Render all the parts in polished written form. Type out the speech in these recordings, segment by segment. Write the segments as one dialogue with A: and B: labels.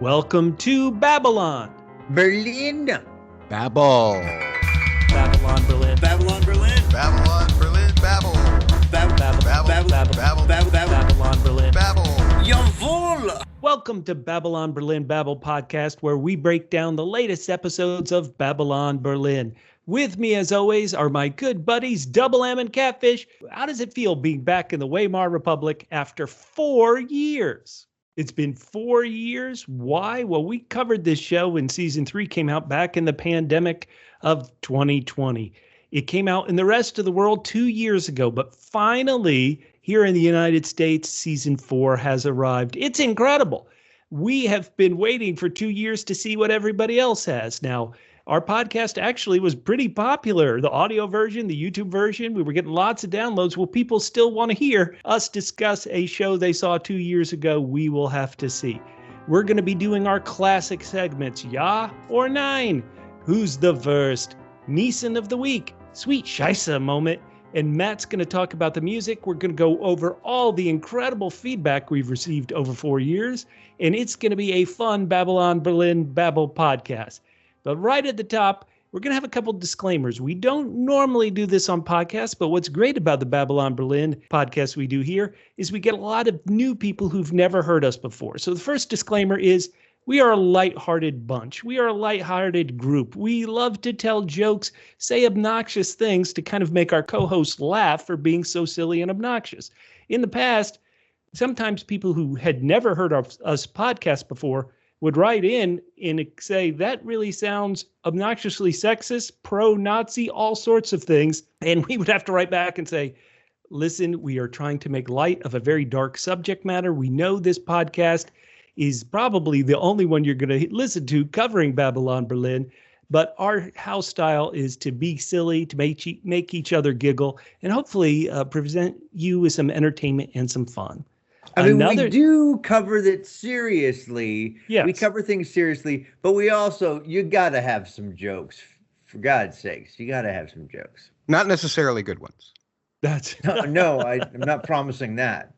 A: Welcome to Babylon.
B: Berlin.
C: Babble.
A: Babylon, Berlin.
B: Babylon, Berlin.
C: Babylon, Berlin, Babble.
A: Babylon, Berlin.
C: Babble.
B: Jawohl.
A: Welcome to Babylon, Berlin Babble podcast, where we break down the latest episodes of Babylon, Berlin. With me, as always, are my good buddies, Double M and Catfish. How does it feel being back in the Weimar Republic after 4 years? It's been 4 years. Why? Well, we covered this show when season 3 came out back in the pandemic of 2020. It came out in the rest of the world 2 years ago, but finally, here in the United States, season 4 has arrived. It's incredible. We have been waiting for 2 years to see what everybody else has. Now, our podcast actually was pretty popular. The audio version, the YouTube version, we were getting lots of downloads. Will people still want to hear us discuss a show they saw 2 years ago? We will have to see. We're going to be doing our classic segments, Ja or Nein? Who's the first? Nyssen of the week, sweet Scheisse moment. And Matt's going to talk about the music. We're going to go over all the incredible feedback we've received over 4 years. And it's going to be a fun Babylon Berlin Babble podcast. But right at the top, we're going to have a couple disclaimers. We don't normally do this on podcasts, but what's great about the Babylon Berlin podcast we do here is we get a lot of new people who've never heard us before. So the first disclaimer is we are a lighthearted bunch. We are a lighthearted group. We love to tell jokes, say obnoxious things to kind of make our co-hosts laugh for being so silly and obnoxious. In the past, sometimes people who had never heard of us podcast before would write in and say, that really sounds obnoxiously sexist, pro-Nazi, all sorts of things. And we would have to write back and say, listen, we are trying to make light of a very dark subject matter. We know this podcast is probably the only one you're going to listen to covering Babylon Berlin. But our house style is to be silly, to make each other giggle, and hopefully present you with some entertainment and some fun.
B: I mean, we do cover it seriously.
A: Yes.
B: We cover things seriously, but we also, you got to have some jokes. For God's sakes, you got to have some jokes.
C: Not necessarily good ones.
A: That's
B: No, I'm not promising that.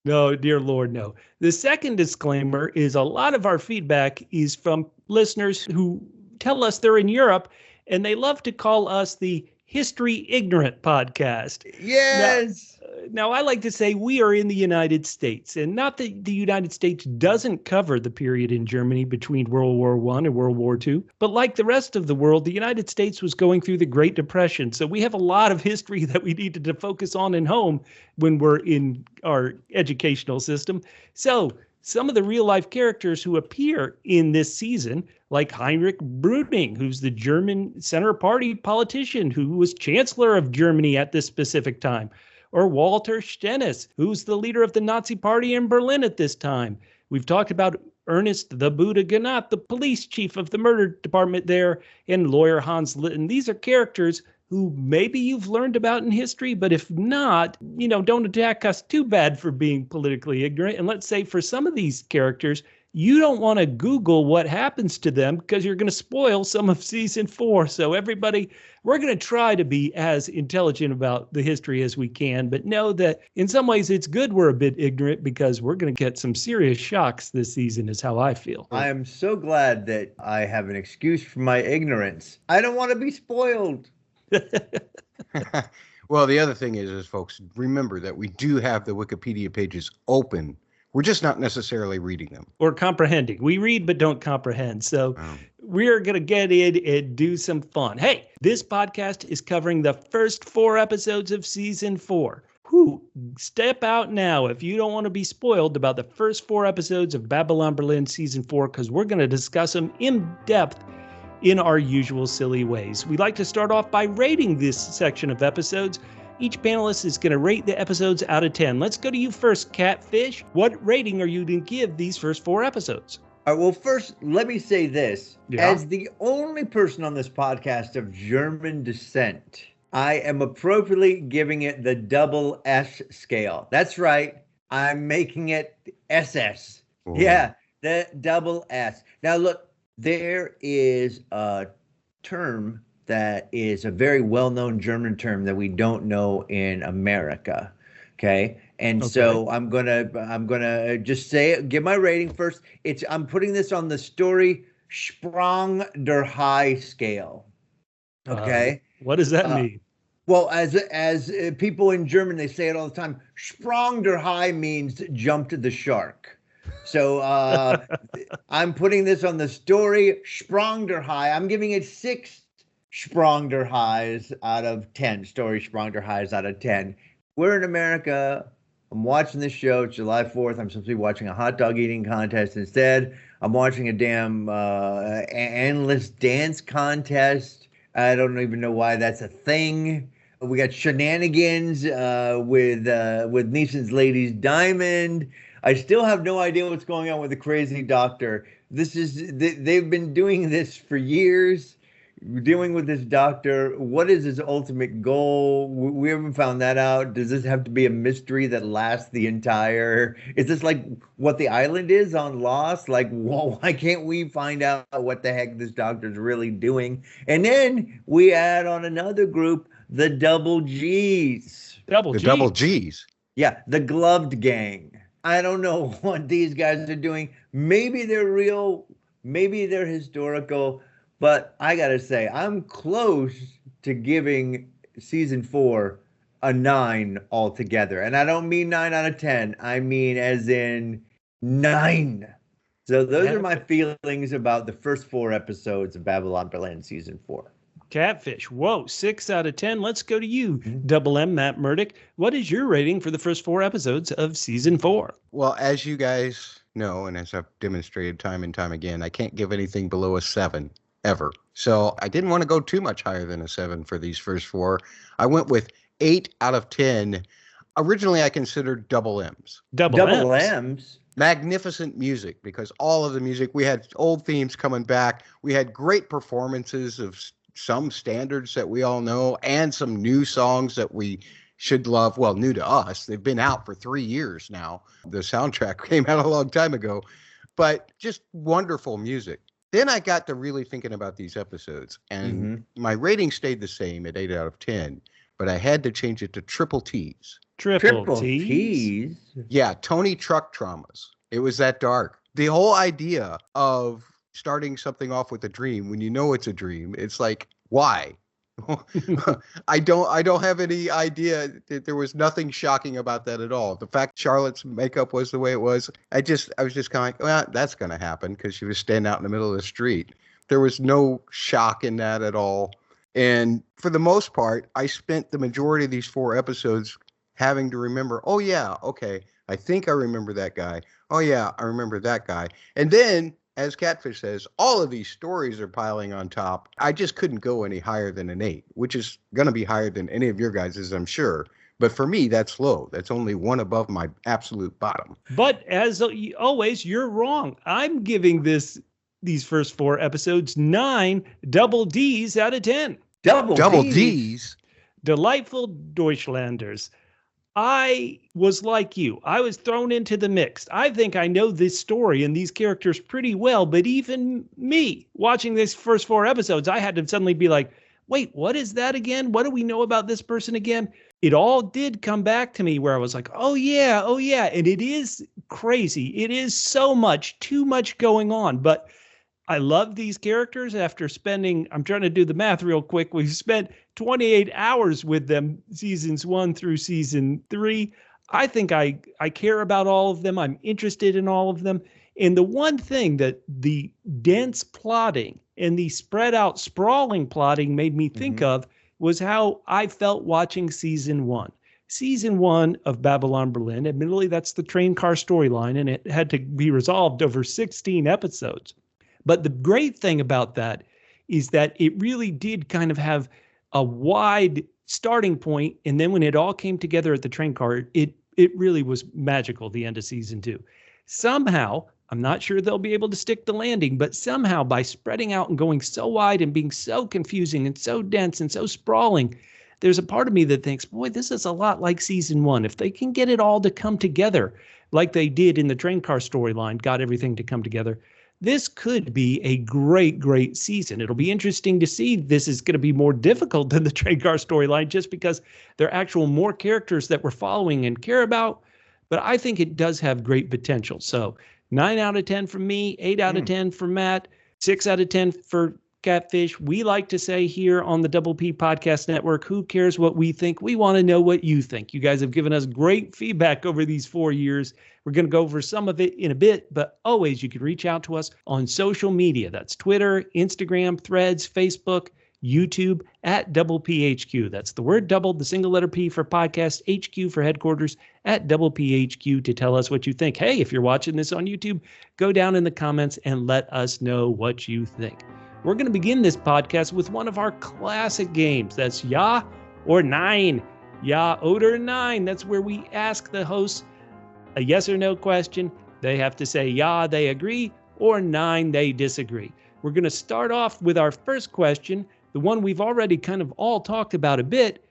A: No, dear Lord, no. The second disclaimer is a lot of our feedback is from listeners who tell us they're in Europe and they love to call us the History Ignorant podcast.
B: Yes.
A: Now, I like to say we are in the United States, and not that the United States doesn't cover the period in Germany between World War I and World War II, but like the rest of the world, the United States was going through the Great Depression. So we have a lot of history that we needed to focus on in home when we're in our educational system. So some of the real life characters who appear in this season, like Heinrich Brüning, who's the German Center Party politician who was Chancellor of Germany at this specific time, or Walter Stennes, who's the leader of the Nazi Party in Berlin at this time. We've talked about Ernest the Buddha Gnat, the police chief of the murder department there, and lawyer Hans Litten. These are characters who maybe you've learned about in history, but if not, don't attack us too bad for being politically ignorant. And let's say for some of these characters, you don't want to Google what happens to them because you're going to spoil some of season 4. So everybody, we're going to try to be as intelligent about the history as we can, but know that in some ways it's good we're a bit ignorant because we're going to get some serious shocks this season is how I feel.
B: I am so glad that I have an excuse for my ignorance. I don't want to be spoiled.
C: Well, the other thing is, folks, remember that we do have the Wikipedia pages open. We're just not necessarily reading them.
A: Or comprehending. We read but don't comprehend. So we're going to get in and do some fun. Hey, this podcast is covering the first 4 episodes of season 4. Step out now if you don't want to be spoiled about the first 4 episodes of Babylon Berlin season 4, because we're going to discuss them in depth in our usual silly ways. We like to start off by rating this section of episodes. Each panelist is going to rate the episodes out of 10. Let's go to you first, Catfish. What rating are you going to give these first 4 episodes?
B: All right, well, first, let me say this. Yeah. As the only person on this podcast of German descent, I am appropriately giving it the double S scale. That's right. I'm making it SS. Ooh. Yeah, the double S. Now, look, there is a term that is a very well-known German term that we don't know in America, okay? And so I'm gonna just give my rating first. I'm putting this on the story Sprung der High scale. Okay.
A: What does that mean?
B: Well, as people in German, they say it all the time. Sprung der High means jumped the shark. So I'm putting this on the story Sprung der High. I'm giving it 6 Sprung der Highs out of 10. Story Sprung der Highs out of 10. We're in America. I'm watching this show. It's July 4th. I'm supposed to be watching a hot dog eating contest. Instead, I'm watching a damn endless dance contest. I don't even know why that's a thing. We got shenanigans with Nyssen's Ladies Diamond. I still have no idea what's going on with the crazy doctor. They've been doing this for years, dealing with this doctor. What is his ultimate goal? We haven't found that out. Does this have to be a mystery that lasts the entire? Is this like what the island is on Lost? Like, well, why can't we find out what the heck this doctor's really doing? And then we add on another group, the Double G's.
C: Double G's.
B: Yeah, the gloved gang. I don't know what these guys are doing. Maybe they're real. Maybe they're historical. But I got to say, I'm close to giving season 4 a 9 altogether. And I don't mean 9 out of 10. I mean as in 9. So those are my feelings about the first 4 episodes of Babylon Berlin season 4.
A: Catfish. Whoa, 6 out of 10. Let's go to you, Double M, Matt Murdoch. What is your rating for the first 4 episodes of season 4?
C: Well, as you guys know, and as I've demonstrated time and time again, I can't give anything below a 7 ever. So I didn't want to go too much higher than a 7 for these first 4. I went with 8 out of 10. Originally, I considered double M's.
B: Double M's?
C: Magnificent music, because all of the music, we had old themes coming back. We had great performances of some standards that we all know and some new songs that we should love. Well, new to us. They've been out for 3 years now. The soundtrack came out a long time ago, but just wonderful music. Then I got to really thinking about these episodes, and my rating stayed the same at 8 out of 10, but I had to change it to triple T's.
A: Triple T's?
C: Yeah, Toni truck traumas. It was that dark. The whole idea of starting something off with a dream when you know it's a dream, it's like, why? I don't have any idea. There was nothing shocking about that at all. The fact Charlotte's makeup was the way it was, I was just kind of like, well, that's going to happen because she was standing out in the middle of the street. There was no shock in that at all. And for the most part, I spent the majority of these 4 episodes having to remember, oh yeah, okay, I think I remember that guy. Oh yeah, I remember that guy. And then, as Catfish says, all of these stories are piling on top. I just couldn't go any higher than an 8, which is going to be higher than any of your guys's, I'm sure. But for me, that's low. That's only 1 above my absolute bottom.
A: But as always, you're wrong. I'm giving these first 4 episodes 9 double D's out of 10.
C: Double D's?
A: Delightful Deutschlanders. I was like you. I was thrown into the mix. I think I know this story and these characters pretty well, but even me watching these first 4 episodes, I had to suddenly be like, wait, what is that again? What do we know about this person again? It all did come back to me where I was like, oh yeah. And it is crazy. It is so much, too much going on. But I love these characters after spending, I'm trying to do the math real quick. We've spent 28 hours with them, seasons 1 through season 3. I think I care about all of them. I'm interested in all of them. And the one thing that the dense plotting and the spread out sprawling plotting made me think of was how I felt watching season 1. Season 1 of Babylon Berlin, admittedly, that's the train car storyline, and it had to be resolved over 16 episodes. But the great thing about that is that it really did kind of have a wide starting point. And then when it all came together at the train car, it really was magical, the end of season 2. Somehow, I'm not sure they'll be able to stick the landing, but somehow by spreading out and going so wide and being so confusing and so dense and so sprawling, there's a part of me that thinks, boy, this is a lot like season 1. If they can get it all to come together like they did in the train car storyline, got everything to come together, this could be a great, great season. It'll be interesting to see. This is going to be more difficult than the train car storyline just because there are actual more characters that we're following and care about. but I think it does have great potential. So 9 out of 10 from me, 8 out of 10 from Matt, 6 out of 10 for Catfish. We like to say here on the Double P Podcast Network, who cares what we think? We want to know what you think. You guys have given us great feedback over these 4 years. We're going to go over some of it in a bit, but always you can reach out to us on social media. That's Twitter, Instagram, Threads, Facebook, YouTube at Double PHQ. That's the word double, the single letter P for podcast, HQ for headquarters at Double PHQ to tell us what you think. Hey, if you're watching this on YouTube, go down in the comments and let us know what you think. We're going to begin this podcast with one of our classic games. That's Ja or Nein. Ja oder Nein. That's where we ask the hosts a yes or no question. They have to say ja, they agree, or Nein, they disagree. We're going to start off with our first question, the one we've already kind of all talked about a bit.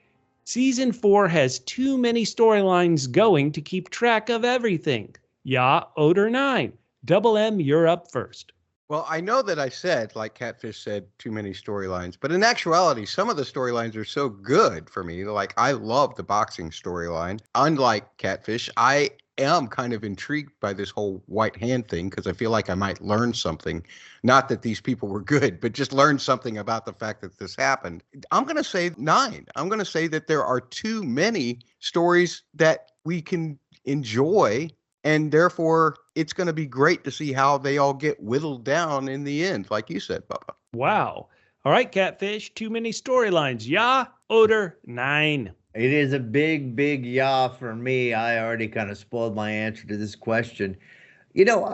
A: Season 4 has too many storylines going to keep track of everything. Ja oder Nein. Double M, you're up first.
C: Well, I know that I said, like Catfish said, too many storylines. But in actuality, some of the storylines are so good for me. Like, I love the boxing storyline. Unlike Catfish, I am kind of intrigued by this whole white hand thing because I feel like I might learn something. Not that these people were good, but just learn something about the fact that this happened. I'm going to say 9. I'm going to say that there are too many stories that we can enjoy. And therefore, it's going to be great to see how they all get whittled down in the end, like you said, Bubba.
A: Wow. All right, Catfish, too many storylines. Ja oder Nein?
B: It is a big, big ja for me. I already kind of spoiled my answer to this question. You know,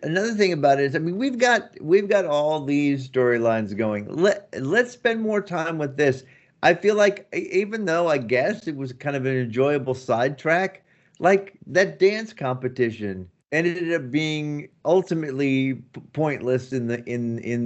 B: another thing about it is, I mean, we've got all these storylines going. Let's spend more time with this. I feel like even though I guess it was kind of an enjoyable sidetrack, like that dance competition ended up being ultimately pointless in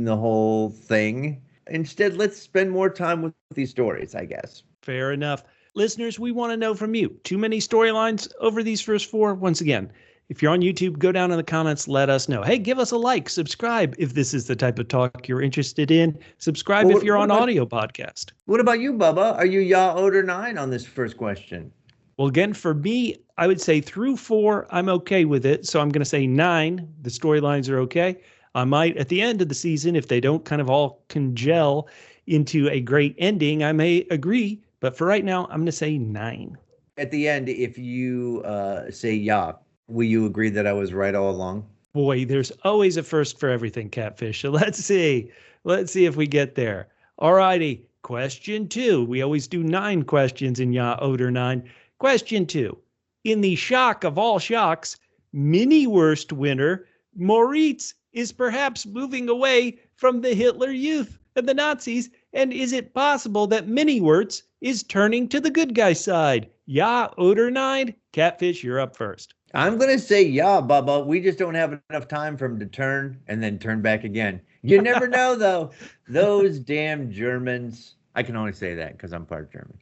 B: the whole thing. Instead, let's spend more time with these stories, I guess.
A: Fair enough. Listeners, we want to know from you. Too many storylines over these first 4? Once again, if you're on YouTube, go down in the comments, let us know. Hey, give us a like, subscribe if this is the type of talk you're interested in. Subscribe if you're on audio podcast.
B: What about you, Bubba? Are you ja oder Nein on this first question?
A: Well, again, for me, I would say through 4, I'm okay with it. So I'm going to say 9. The storylines are okay. I might, at the end of the season, if they don't kind of all congeal into a great ending, I may agree. But for right now, I'm going to say 9.
B: At the end, if you say ja, will you agree that I was right all along?
A: Boy, there's always a first for everything, Catfish. So let's see. Let's see if we get there. All righty. Question 2. We always do 9 questions in Ja oder Nein. Question 2. In the shock of all shocks, mini Wurst winner Moritz is perhaps moving away from the Hitler Youth and the Nazis. And is it possible that mini Wurst is turning to the good guy side? Ja oder Nein? Catfish, you're up first.
B: I'm going to say ja, Bubba. We just don't have enough time for him to turn and then turn back again. You never know, though. Those damn Germans. I can only say that because I'm part German.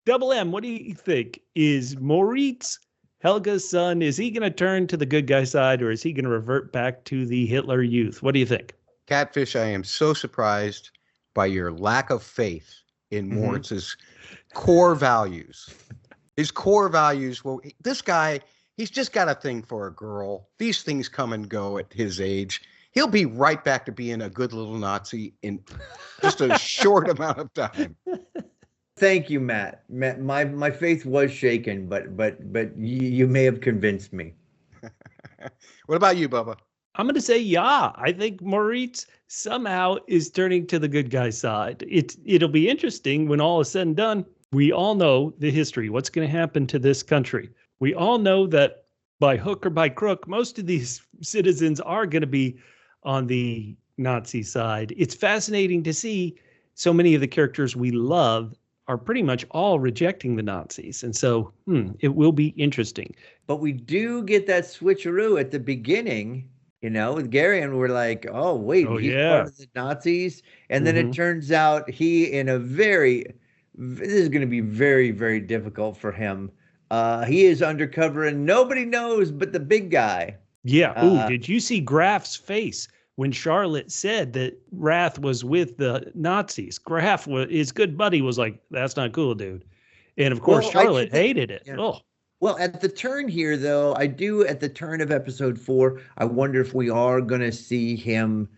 A: Double M, what do you think? Is Moritz, Helga's son, is he going to turn to the good guy side or is he going to revert back to the Hitler Youth? What do you think?
C: Catfish, I am so surprised by your lack of faith in Moritz's core values. His core values, well, this guy, he's just got a thing for a girl. These things come and go at his age. He'll be right back to being a good little Nazi in just a short amount of time.
B: Thank you, Matt. My faith was shaken, but you may have convinced me.
C: What about you, Bubba?
A: I'm going to say ja. I think Moritz somehow is turning to the good guy side. It'll be interesting when all is said and done. We all know the history. What's going to happen to this country? We all know that by hook or by crook, most of these citizens are going to be on the Nazi side. It's fascinating to see so many of the characters we love are pretty much all rejecting the Nazis. And so it will be interesting.
B: But we do get that switcheroo at the beginning, you know, with Gereon. We're like, oh, wait, he's part of the Nazis. And then it turns out this is going to be very, very difficult for him. He is undercover and nobody knows but the big guy.
A: Yeah. Did you see Graf's face when Charlotte said that Rath was with the Nazis? His good buddy was like, that's not cool, dude. And of course, Charlotte hated it. Yeah. Oh,
B: Well, at the turn here, though, at the turn of episode 4, I wonder if we are going to see him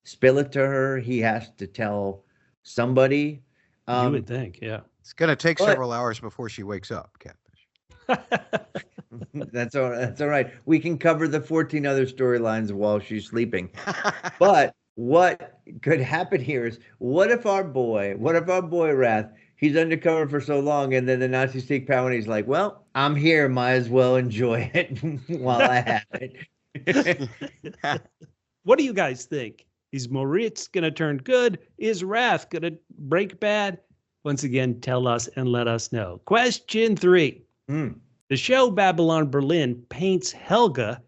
B: spill it to her. He has to tell somebody.
A: You would think, yeah.
C: It's going to take several hours before she wakes up, Catfish.
B: That's all right. We can cover the 14 other storylines while she's sleeping. But what could happen here is, what if our boy Rath, he's undercover for so long, and then the Nazis take power, and he's like, well, I'm here, might as well enjoy it while I have it.
A: What do you guys think? Is Moritz going to turn good? Is Rath going to break bad? Once again, tell us and let us know. Question 3. The show Babylon Berlin paints Helga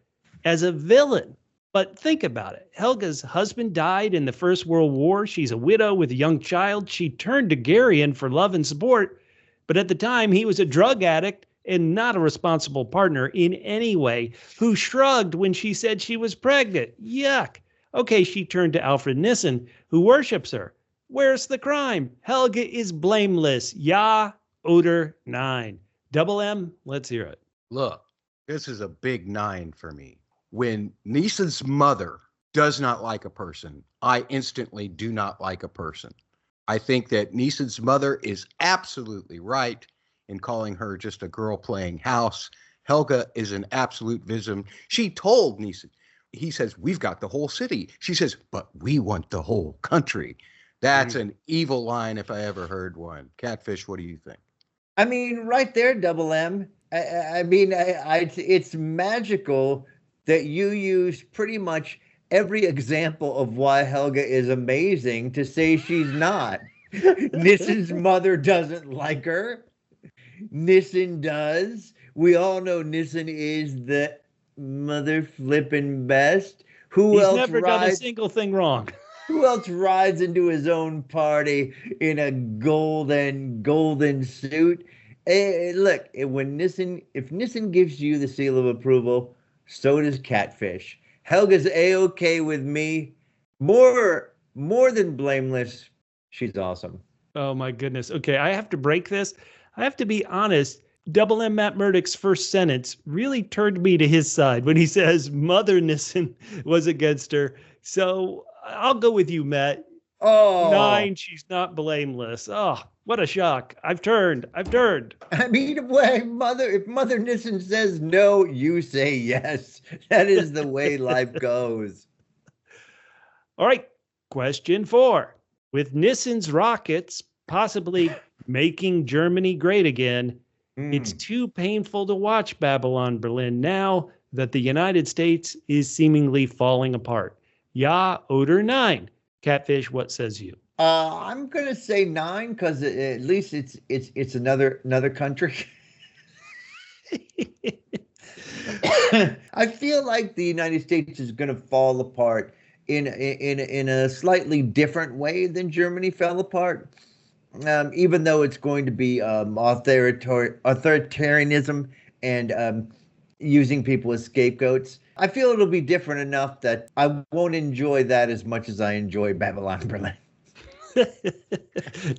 A: as a villain. But think about it. Helga's husband died in the First World War. She's a widow with a young child. She turned to Gereon for love and support. But at the time, he was a drug addict and not a responsible partner in any way, who shrugged when she said she was pregnant. Yuck. Okay, she turned to Alfred Nyssen, who worships her. Where's the crime? Helga is blameless. Ja oder nein. Double M, let's hear it.
C: Look, this is a big 9 for me. When Nissen's mother does not like a person, I instantly do not like a person. I think that Nissen's mother is absolutely right in calling her just a girl playing house. Helga is an absolute villain. She told Nyssen, he says, we've got the whole city. She says, but we want the whole country. That's an evil line if I ever heard one. Catfish, what do you think?
B: I mean, right there, Double M. It's magical that you use pretty much every example of why Helga is amazing to say she's not. Nissen's mother doesn't like her. Nyssen does. We all know Nyssen is the mother flipping best.
A: He's never done a single thing wrong.
B: Who else rides into his own party in a golden suit? Look, if Nyssen gives you the seal of approval, so does Catfish. Helga's A-okay with me. More than blameless. She's awesome.
A: Oh my goodness. Okay, I have to break this. I have to be honest. Double M Matt Murdock's first sentence really turned me to his side when he says Mother Nyssen was against her. So I'll go with you, Matt.
B: Oh,
A: 9, she's not blameless. Oh, what a shock. I've turned.
B: I mean, if Mother Nyssen says no, you say yes. That is the way life goes.
A: All right. Question 4. With Nissen's rockets possibly making Germany great again, it's too painful to watch Babylon Berlin now that the United States is seemingly falling apart. Ja oder nein? Catfish, what says you?
B: I'm gonna say 9 because at least it's another country. I feel like the United States is gonna fall apart in a slightly different way than Germany fell apart. Even though it's going to be authoritarianism and using people as scapegoats. I feel it'll be different enough that I won't enjoy that as much as I enjoy Babylon Berlin.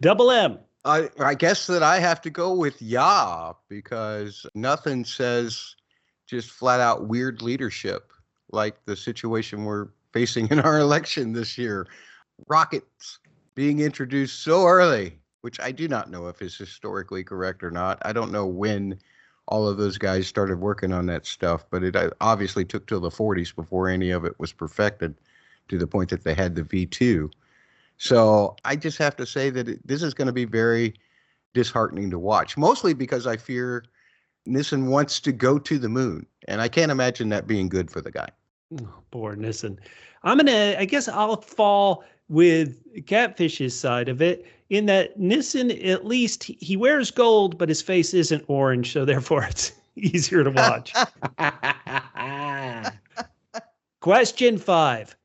A: Double M.
C: I guess that I have to go with ja, because nothing says just flat out weird leadership like the situation we're facing in our election this year. Rockets being introduced so early, which I do not know if is historically correct or not. I don't know when all of those guys started working on that stuff, but it obviously took till the 40s before any of it was perfected to the point that they had the V2. So I just have to say that this is going to be very disheartening to watch, mostly because I fear Nyssen wants to go to the moon, and I can't imagine that being good for the guy.
A: Oh, poor Nyssen. I guess I'll fall with Catfish's side of it, in that Nyssen, at least he wears gold, but his face isn't orange, so therefore it's easier to watch. Question 5.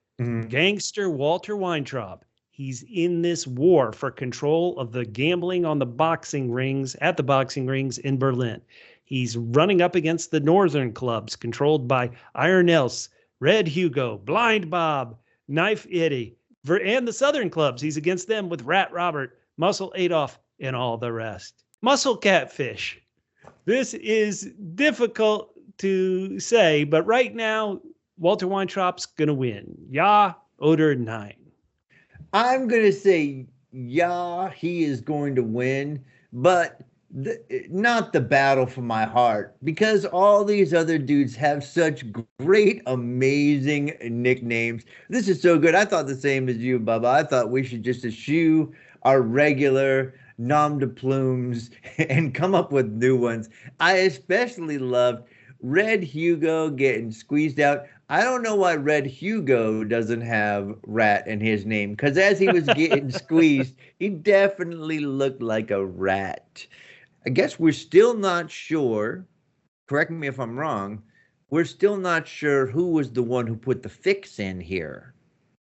A: Gangster Walter Weintraub. He's in this war for control of the gambling on the boxing rings, at the boxing rings in Berlin. He's running up against the northern clubs controlled by Iron Else, Red Hugo, Blind Bob, Knife Eddie, and the southern clubs. He's against them with Rat Robert, Muscle Adolf, and all the rest. Muscle Catfish. This is difficult to say, but right now, Walter Weintraub's going to win. Ja oder nein?
B: I'm going to say, yeah, he is going to win, but not the battle for my heart, because all these other dudes have such great, amazing nicknames. This is so good. I thought the same as you, Bubba. I thought we should just eschew our regular nom de plumes and come up with new ones. I especially loved Red Hugo getting squeezed out. I don't know why Red Hugo doesn't have rat in his name, because as he was getting squeezed, he definitely looked like a rat. I guess we're still not sure, correct me if I'm wrong, we're still not sure who was the one who put the fix in here.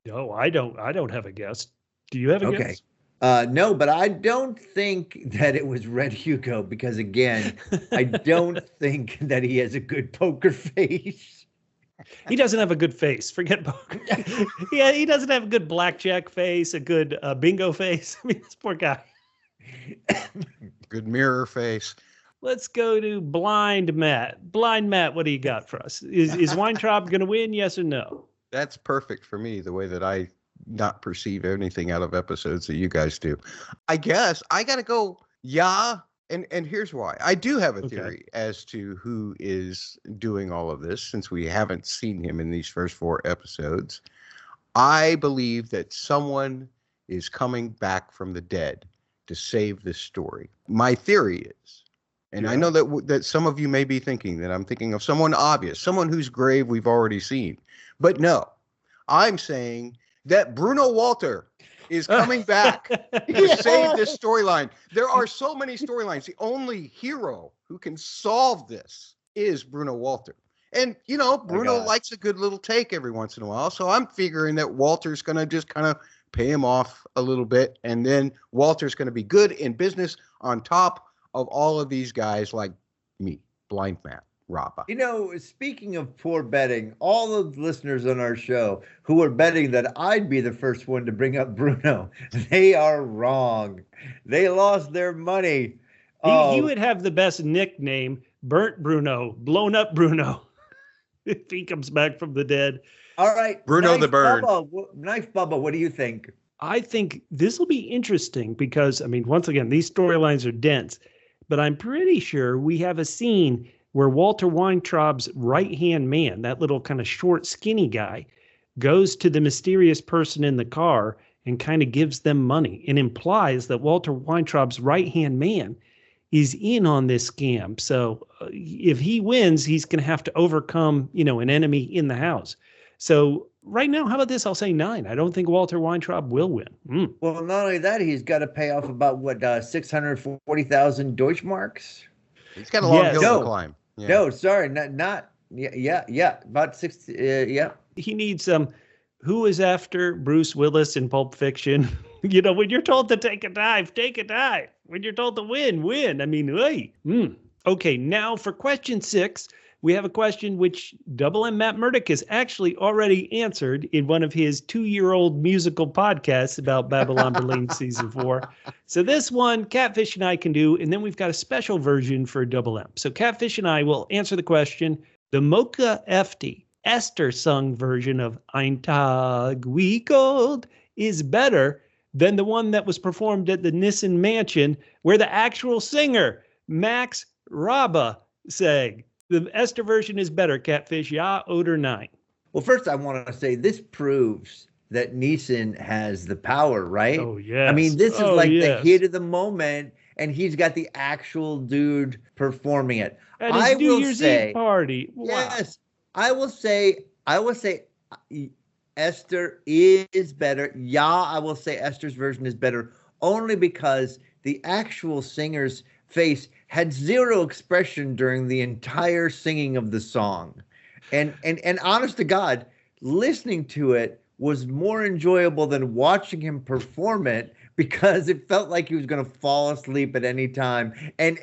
A: No, I don't have a guess. Do you have a guess?
B: No, but I don't think that it was Red Hugo, because again, I don't think that he has a good poker face.
A: He doesn't have a good face. Forget poker. Yeah, he doesn't have a good blackjack face, a good bingo face. I mean, this poor guy.
C: Good mirror face.
A: Let's go to Blind Matt. Blind Matt, what do you got for us? Is Weintraub going to win, yes or no?
C: That's perfect for me, the way that I not perceive anything out of episodes that you guys do. I guess I got to go, yeah. And here's why. I do have a theory as to who is doing all of this, since we haven't seen him in these first 4 episodes. I believe that someone is coming back from the dead to save this story. My theory is, and I know that some of you may be thinking that I'm thinking of someone obvious, someone whose grave we've already seen. But no, I'm saying that Bruno Walter is coming back to save this storyline. There are so many storylines. The only hero who can solve this is Bruno Walter. And, you know, Bruno likes a good little take every once in a while. So I'm figuring that Walter's going to just kind of pay him off a little bit. And then Walter's going to be good in business on top of all of these guys like me, Blind Matt. Rabba.
B: You know, speaking of poor betting, all of the listeners on our show who are betting that I'd be the first one to bring up Bruno, they are wrong. They lost their money.
A: He would have the best nickname, Burnt Bruno, Blown Up Bruno, if he comes back from the dead.
B: All right.
C: Bruno
B: nice
C: the Bird.
B: Nice Bubba. What do you think?
A: I think this will be interesting because, I mean, once again, these storylines are dense, but I'm pretty sure we have a scene where Walter Weintraub's right-hand man, that little kind of short, skinny guy, goes to the mysterious person in the car and kind of gives them money and implies that Walter Weintraub's right-hand man is in on this scam. So if he wins, he's going to have to overcome, you know, an enemy in the house. So right now, how about this? I'll say 9. I don't think Walter Weintraub will win.
B: Well, not only that, he's got to pay off about, 640,000 Deutschmarks?
C: He's got a long hill to climb.
B: Yeah. No, sorry, not about 60. Yeah.
A: He needs who is after Bruce Willis in Pulp Fiction? You know, when you're told to take a dive, take a dive. When you're told to win. I mean, hey. Okay, now for question 6, we have a question which Double M Matt Murdoch has actually already answered in one of his 2-year-old musical podcasts about Babylon Berlin season 4. So this one, Catfish and I can do, and then we've got a special version for Double M. So Catfish and I will answer the question. The Mocha Efti Esther sung version of Ein Tag Wie Gold is better than the one that was performed at the Nyssen mansion where the actual singer, Max Rabba, sang. The Esther version is better, Catfish. Ja oder nein?
B: Well, first I want to say this proves that Nyssen has the power, right?
A: Oh, yes.
B: I mean, this is the hit of the moment, and he's got the actual dude performing it.
A: At his New Year's Eve party. Wow.
B: Yes. I will say Esther is better. Yeah, I will say Esther's version is better only because the actual singer's face had zero expression during the entire singing of the song. And honest to God, listening to it was more enjoyable than watching him perform it, because it felt like he was going to fall asleep at any time. And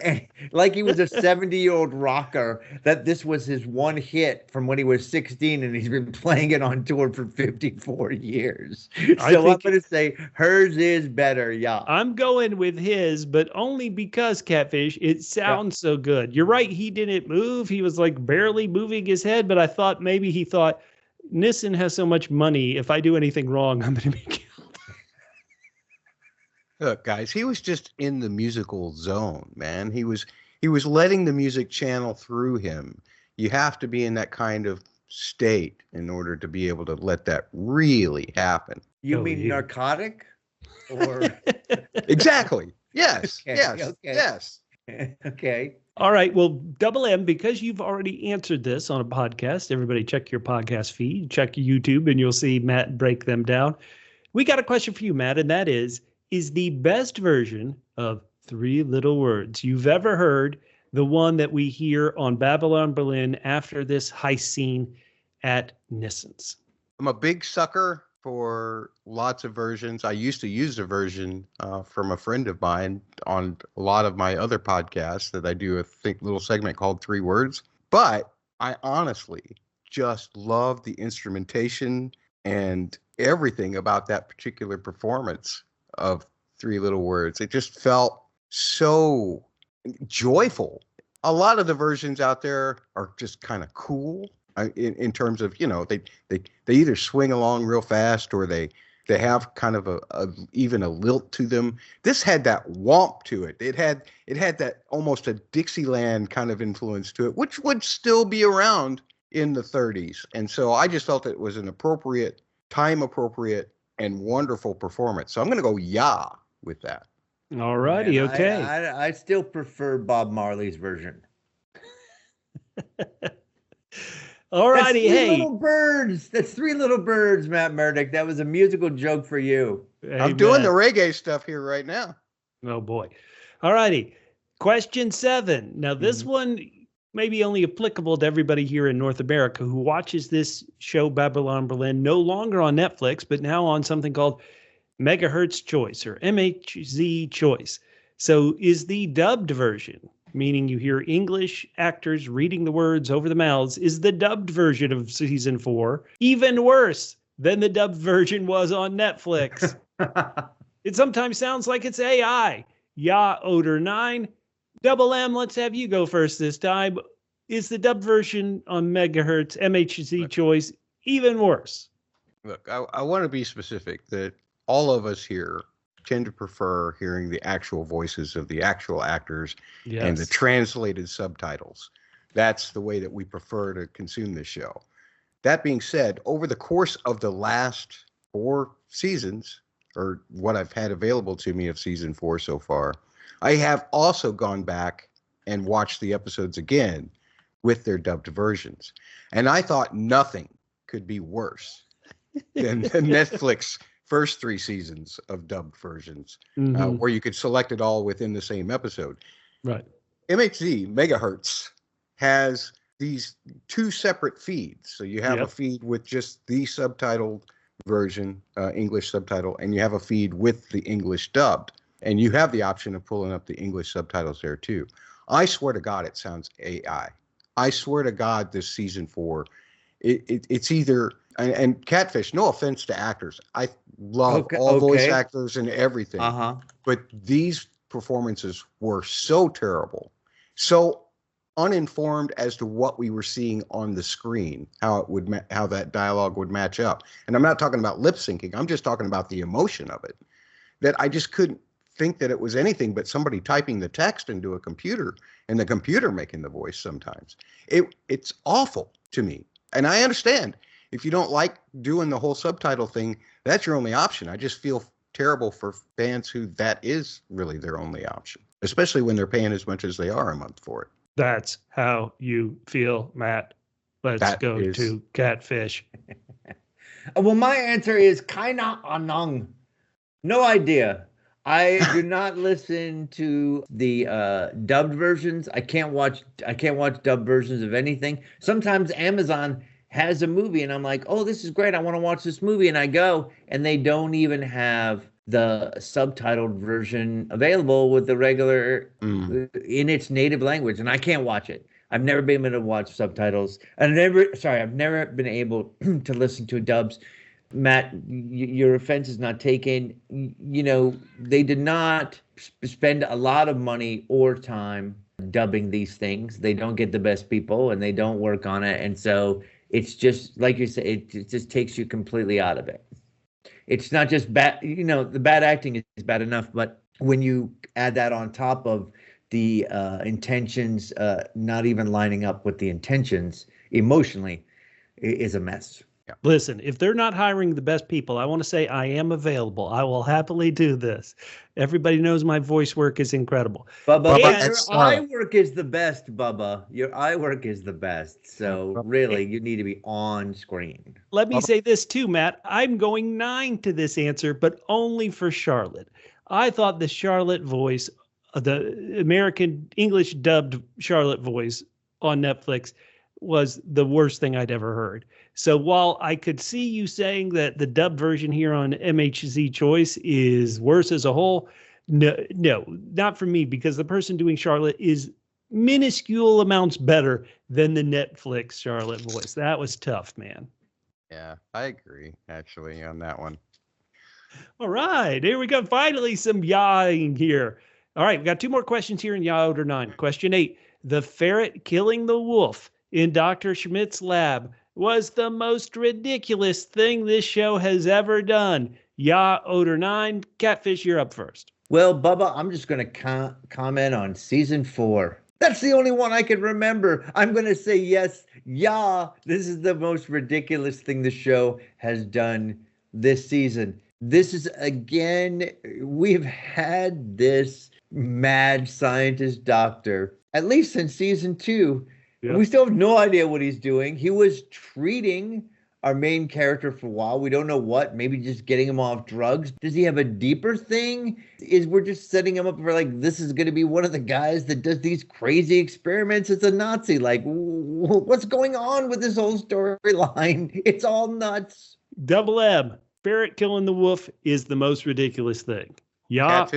B: like he was a 70-year-old rocker, that this was his one hit from when he was 16 and he's been playing it on tour for 54 years. So I'm going to say hers is better. Yeah.
A: I'm going with his, but only because, Catfish, it sounds so good. You're right. He didn't move. He was like barely moving his head, but I thought maybe he thought Nyssen has so much money. If I do anything wrong, I'm going to be killed.
C: Look, guys, he was just in the musical zone, man. He was letting the music channel through him. You have to be in that kind of state in order to be able to let that really happen.
B: You mean narcotic? Or
C: exactly. Yes.
B: Okay,
C: yes.
B: okay.
C: Yes.
B: Okay.
A: All right. Well, Double M, because you've already answered this on a podcast, everybody check your podcast feed, check YouTube, and you'll see Matt break them down. We got a question for you, Matt, and that is the best version of Three Little Words you've ever heard the one that we hear on Babylon Berlin after this heist scene at Nissen's?
C: I'm a big sucker for lots of versions. I used to use a version from a friend of mine on a lot of my other podcasts that I do a little segment called 3 Words. But I honestly just love the instrumentation and everything about that particular performance of 3 Little Words. It just felt so joyful. A lot of the versions out there are just kind of cool in terms of, they either swing along real fast or they have kind of even a lilt to them. This had that womp to it. It had that almost a Dixieland kind of influence to it, which would still be around in the 30s. And so I just felt it was an appropriate, time appropriate, and wonderful performance. So I'm going to go with that.
A: All righty. Okay.
B: I still prefer Bob Marley's version.
A: All righty.
B: Hey. Little birds. That's 3 Little Birds, Matt Murdock. That was a musical joke for you.
A: Hey,
C: I'm doing the reggae stuff here right now.
A: Oh, boy. All righty. Question 7. Now, this one may be only applicable to everybody here in North America who watches this show, Babylon Berlin, no longer on Netflix, but now on something called MHZ Choice or MHZ Choice. So is the dubbed version, meaning you hear English actors reading the words over the mouths, is the dubbed version of season 4 even worse than the dubbed version was on Netflix? It sometimes sounds like it's AI. Oder Nein. Double M, let's have you go first this time. Is the dubbed version on MHZ Choice even worse?
C: Look, I want to be specific that all of us here tend to prefer hearing the actual voices of the actual actors and the translated subtitles. That's the way that we prefer to consume this show. That being said, over the course of the last 4 seasons, or what I've had available to me of season 4 so far, I have also gone back and watched the episodes again with their dubbed versions. And I thought nothing could be worse than the Netflix first 3 seasons of dubbed versions, where you could select it all within the same episode.
A: Right.
C: MHZ has these 2 separate feeds. So you have a feed with just the subtitled version, English subtitle, and you have a feed with the English dubbed. And you have the option of pulling up the English subtitles there too. I swear to God, it sounds AI. I swear to God, this season 4, it's either, and Catfish, no offense to actors. I love all voice actors and everything. But these performances were so terrible, so uninformed as to what we were seeing on the screen, how that dialogue would match up. And I'm not talking about lip syncing. I'm just talking about the emotion of it, that I just couldn't think that it was anything but somebody typing the text into a computer and the computer making the voice sometimes. It's awful to me. And I understand if you don't like doing the whole subtitle thing, that's your only option. I just feel terrible for fans who that is really their only option, especially when they're paying as much as they are a month for it.
A: That's how you feel, Matt. Let's go to Catfish.
B: Well, my answer is kinda anung. No idea. I do not listen to the dubbed versions. I can't watch dubbed versions of anything. Sometimes Amazon has a movie and I'm like, oh, this is great. I want to watch this movie. And I go and they don't even have the subtitled version available with the regular in its native language, and I can't watch it. I've never been able to watch subtitles. I've never been able to listen to dubs. Matt, your offense is not taken. You know, they did not spend a lot of money or time dubbing these things. They don't get the best people, and they don't work on it. And so it's just, like you said, it just takes you completely out of it. It's not just bad, you know, the bad acting is bad enough, but when you add that on top of the intentions not even lining up with the intentions emotionally, it is a mess.
A: Yeah. Listen, if they're not hiring the best people, I want to say I am available. I will happily do this. Everybody knows my voice work is incredible.
B: Bubba, your eye work is the best, Bubba. Your eye work is the best. So really, you need to be on screen.
A: Let me say this too, Matt. I'm going 9 to this answer, but only for Charlotte. I thought the Charlotte voice, the American English dubbed Charlotte voice on Netflix, was the worst thing I'd ever heard. So while I could see you saying that the dub version here on MHZ Choice is worse as a whole, no, not for me, because the person doing Charlotte is minuscule amounts better than the Netflix Charlotte voice. That was tough, man.
C: Yeah, I agree, actually, on that one.
A: All right, here we go. Finally, some yawing here. All right, we got 2 more questions here in Ya Oder Nein. Question 8. The ferret killing the wolf in Dr. Schmidt's lab was the most ridiculous thing this show has ever done. Ya Oder Nein. Catfish, you're up first.
B: Well, Bubba, I'm just going to comment on season 4. That's the only one I can remember. I'm going to say yes. Yeah, this is the most ridiculous thing the show has done this season. This is, again, we've had this mad scientist doctor, at least since season 2. Yep. We still have no idea what he's doing. He was treating our main character for a while. We don't know what, maybe just getting him off drugs. Does he have a deeper thing? We're just setting him up for, like, this is going to be one of the guys that does these crazy experiments. It's a Nazi. Like, what's going on with this whole storyline? It's all nuts.
A: Double M, ferret killing the wolf is the most ridiculous thing. Ya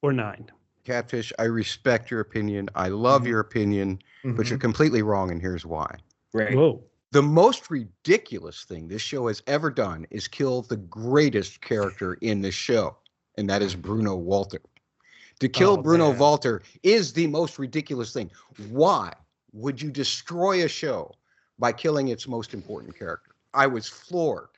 A: or Nein?
C: Catfish, I respect your opinion. I love your opinion, but you're completely wrong, and here's why.
B: Right.
A: Whoa.
C: The most ridiculous thing this show has ever done is kill the greatest character in this show, and that is Bruno Walter. To kill Bruno Walter is the most ridiculous thing. Why would you destroy a show by killing its most important character? I was floored.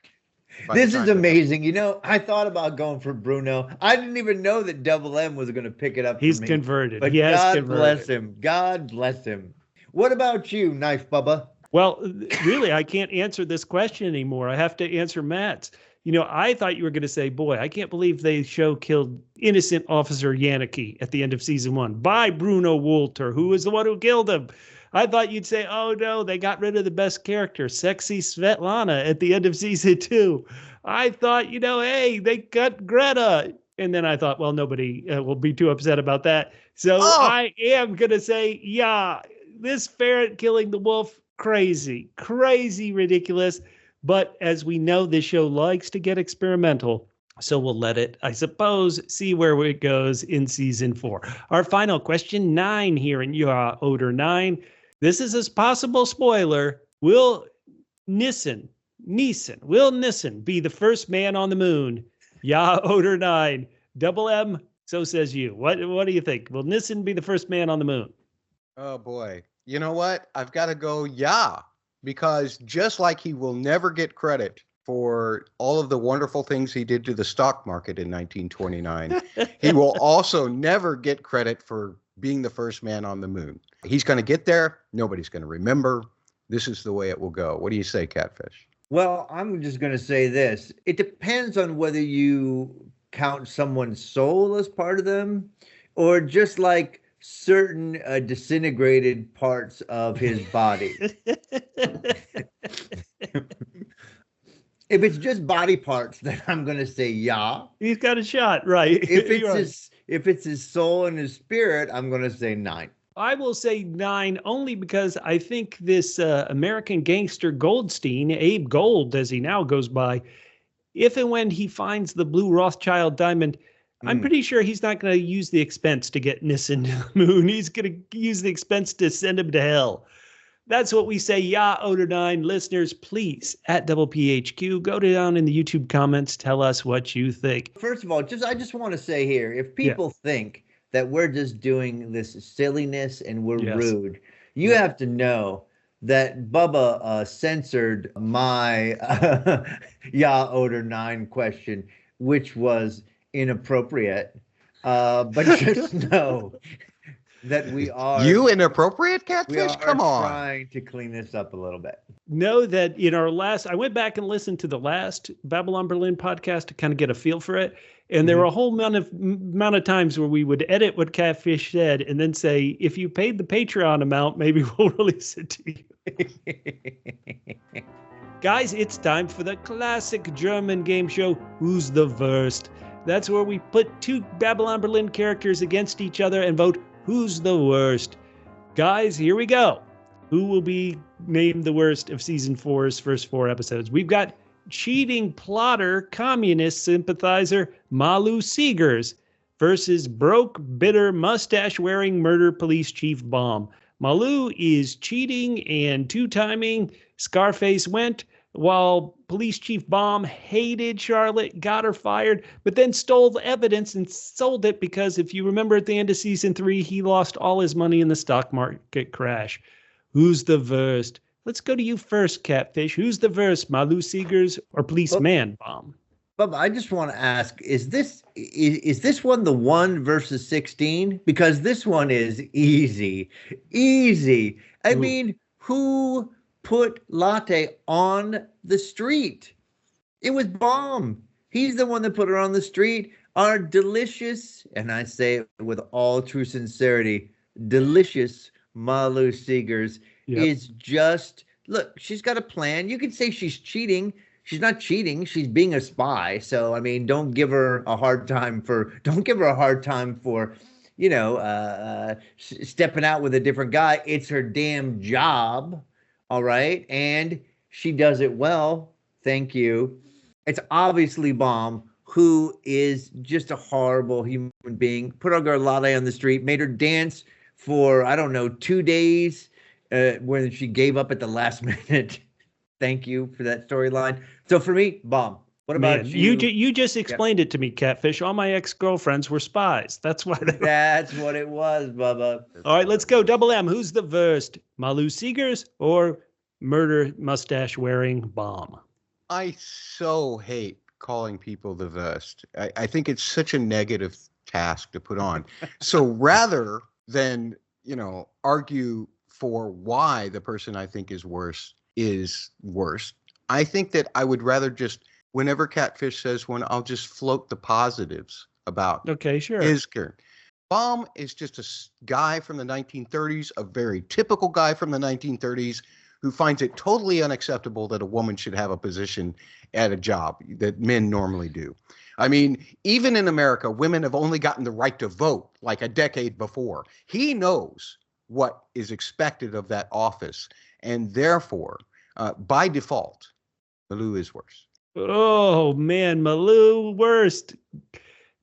B: This is amazing. You know, I thought about going for Bruno. I didn't even know that Double M was going to pick it up.
A: He's converted.
B: But God bless him. God bless him. What about you, Knife Bubba?
A: Well, really, I can't answer this question anymore. I have to answer Matt's. You know, I thought you were going to say, boy, I can't believe the show killed innocent Officer Janicki at the end of season 1 by Bruno Walter, who was the one who killed him. I thought you'd say, oh, no, they got rid of the best character, sexy Svetlana, at the end of season 2. I thought, you know, hey, they cut Greta. And then I thought, well, nobody will be too upset about that. So I am going to say, yeah, this ferret killing the wolf, crazy, ridiculous. But as we know, this show likes to get experimental. So we'll let it, I suppose, see where it goes in season 4. Our final question, 9 here in Ya Oder Nein. This is a possible spoiler. Will Nyssen be the first man on the moon? Ya Oder Nein. Double M, so says you. What do you think? Will Nyssen be the first man on the moon?
C: Oh, boy. You know what? I've got to go because just like he will never get credit for all of the wonderful things he did to the stock market in 1929, he will also never get credit for being the first man on the moon. He's going to get there. Nobody's going to remember. This is the way it will go. What do you say, Catfish?
B: Well, I'm just going to say this. It depends on whether you count someone's soul as part of them or just like certain disintegrated parts of his body. If it's just body parts, then I'm going to say yeah.
A: He's got a shot, right?
B: If it's his soul and his spirit, I'm going to say 9.
A: I will say 9 only because I think this American gangster Goldstein, Abe Gold, as he now goes by, if and when he finds the blue Rothschild diamond, I'm pretty sure he's not going to use the expense to get Nyssen to the moon. He's going to use the expense to send him to hell. That's what we say. Yeah, oder Nein. Listeners, please, at Double PHQ, go down in the YouTube comments. Tell us what you think.
B: First of all, I just want to say here, if people think that we're just doing this silliness and we're rude, you have to know that Bubba censored my Ja oder Nein question, which was inappropriate. But just know that we are...
C: You inappropriate, Catfish? Come on.
B: Trying to clean this up a little bit.
A: Know that in our last... I went back and listened to the last Babylon Berlin podcast to kind of get a feel for it. And there were a whole amount of times where we would edit what Catfish said and then say, if you paid the Patreon amount, maybe we'll release it to you. Guys, it's time for the classic German game show, Who's the Worst? That's where we put two Babylon Berlin characters against each other and vote who's the worst. Guys, here we go. Who will be named the worst of season 4's first 4 episodes? We've got cheating plotter, communist sympathizer Malu Seegers versus broke, bitter, mustache-wearing murder police chief Baum. Malu is cheating and two-timing Scarface Wendt, while police chief Baum hated Charlotte, got her fired, but then stole the evidence and sold it because if you remember at the end of season 3, he lost all his money in the stock market crash. Who's the worst? Let's go to you first, Catfish. Who's the worst, Malu Seegers or policeman Baum?
B: Bubba, I just want to ask, is this one the 1 versus 16? Because this one is easy. Easy. I mean, who put Latte on the street? It was Baum. He's the one that put her on the street. Our delicious, and I say it with all true sincerity, delicious Malu Seegers is just, look, she's got a plan. You could say she's cheating. She's not cheating. She's being a spy. So, I mean, don't give her a hard time for, you know, stepping out with a different guy. It's her damn job. All right. And she does it well. Thank you. It's obviously Baum, who is just a horrible human being. Put our girl Latte on the street, made her dance for, I don't know, 2 days when she gave up at the last minute. Thank you for that storyline. So for me, Baum. What about you?
A: You just explained it to me, Catfish. All my ex-girlfriends were spies. That's why.
B: That's what it was, Bubba.
A: All right, let's go. Double M. Who's the worst? Malu Seegers or murder mustache-wearing Baum?
C: I so hate calling people the worst. I think it's such a negative task to put on. So rather than, you know, argue for why the person I think is worse, I think that I would rather just, whenever Catfish says one, I'll just float the positives about his character. Baum is just a guy from the 1930s, a very typical guy from the 1930s, who finds it totally unacceptable that a woman should have a position at a job that men normally do. I mean, even in America, women have only gotten the right to vote like a decade before. He knows what is expected of that office, and therefore, by default, Malu is worse.
A: Oh, man, Malu, worst.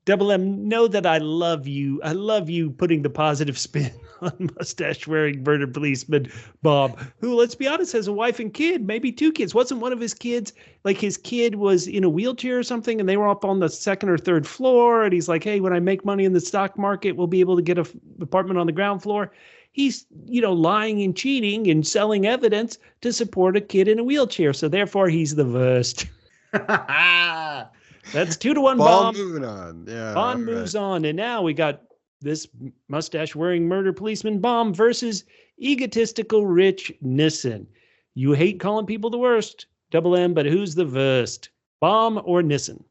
A: Double M, know that I love you. I love you putting the positive spin on mustache-wearing murder policeman Bob, who, let's be honest, has a wife and kid, maybe 2 kids. Wasn't one of his kids, like his kid was in a wheelchair or something, and they were up on the 2nd or 3rd floor, and he's like, hey, when I make money in the stock market, we'll be able to get an apartment on the ground floor. He's, you know, lying and cheating and selling evidence to support a kid in a wheelchair. So therefore, he's the worst. That's 2-1 Baum.
C: Moving on. Yeah,
A: Baum moves on. And now we got this mustache-wearing murder policeman Baum versus egotistical rich Nyssen. You hate calling people the worst, Double M, but who's the worst? Baum or Nyssen?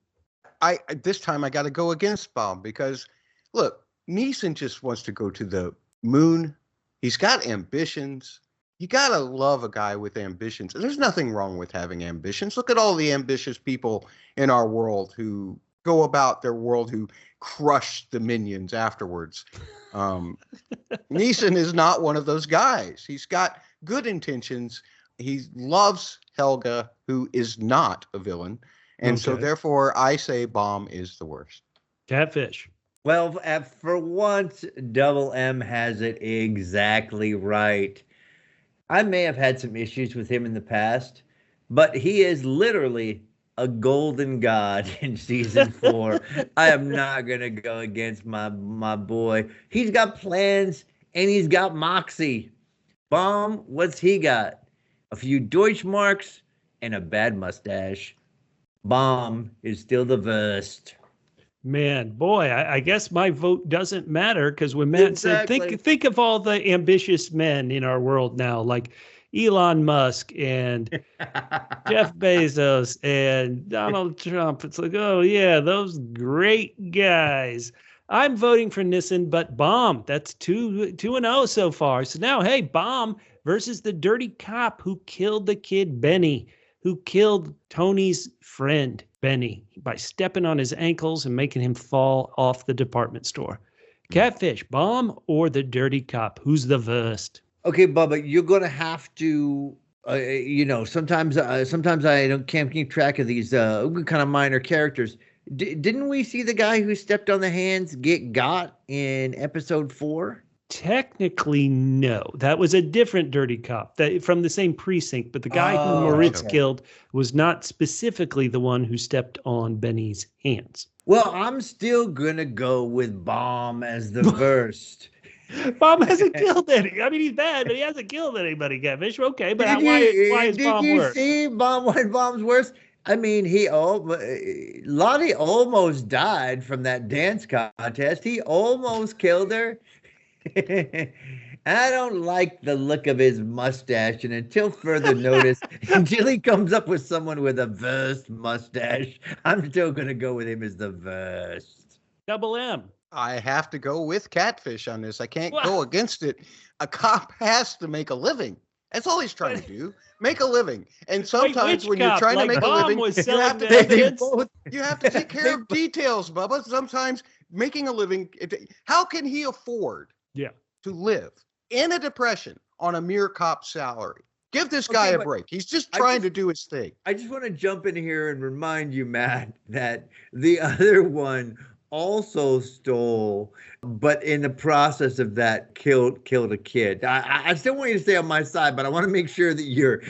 C: This time I got to go against Baum because, look, Nyssen just wants to go to the moon. He's got ambitions. You got to love a guy with ambitions. And there's nothing wrong with having ambitions. Look at all the ambitious people in our world who go about their world who crush the minions afterwards. Nyssen is not one of those guys. He's got good intentions. He loves Helga, who is not a villain. And so therefore I say bomb is the worst.
A: Catfish.
B: Well, for once, Double M has it exactly right. I may have had some issues with him in the past, but he is literally a golden god in season 4. I am not going to go against my boy. He's got plans and he's got moxie. Bomb, what's he got? A few Deutschmarks and a bad mustache. Bomb is still the worst.
A: Man, boy, I guess my vote doesn't matter because when Matt said, think of all the ambitious men in our world now, like Elon Musk and Jeff Bezos and Donald Trump. It's like, oh yeah, those great guys. I'm voting for Nyssen, but bomb. That's 2-0 so far. So now, hey, bomb versus the dirty cop who killed the kid Benny, who killed Toni's friend Benny by stepping on his ankles and making him fall off the department store. Catfish, bomb or the dirty cop? Who's the worst?
B: Okay, Bubba, you're going to have to, sometimes I can't keep track of these kind of minor characters. Didn't we see the guy who stepped on the hands get got in episode 4?
A: Technically, no. That was a different dirty cop from the same precinct, but the guy who Moritz killed was not specifically the one who stepped on Benny's hands.
B: Well, I'm still going to go with Bomb as the worst.
A: Bomb hasn't killed any. I mean, he's bad, but he hasn't killed anybody, Catfish. Okay, but why is Bomb worse?
B: Did you see why Bomb's worse? I mean, Lottie almost died from that dance contest. He almost killed her. I don't like the look of his mustache, and until further notice, until he comes up with someone with a worst mustache, I'm still going to go with him as the worst.
A: Double M.
C: I have to go with Catfish on this. I can't go against it. A cop has to make a living. That's all he's trying to do. Make a living. And sometimes when you're trying to make a living, you have to take care of details, Bubba. Sometimes making a living, how can he afford to live in a depression on a mere cop salary? Give this guy a break. He's just trying to do his thing.
B: I just want to jump in here and remind you, Matt, that the other one also stole, but in the process of that killed a kid. I still want you to stay on my side, but I want to make sure that you're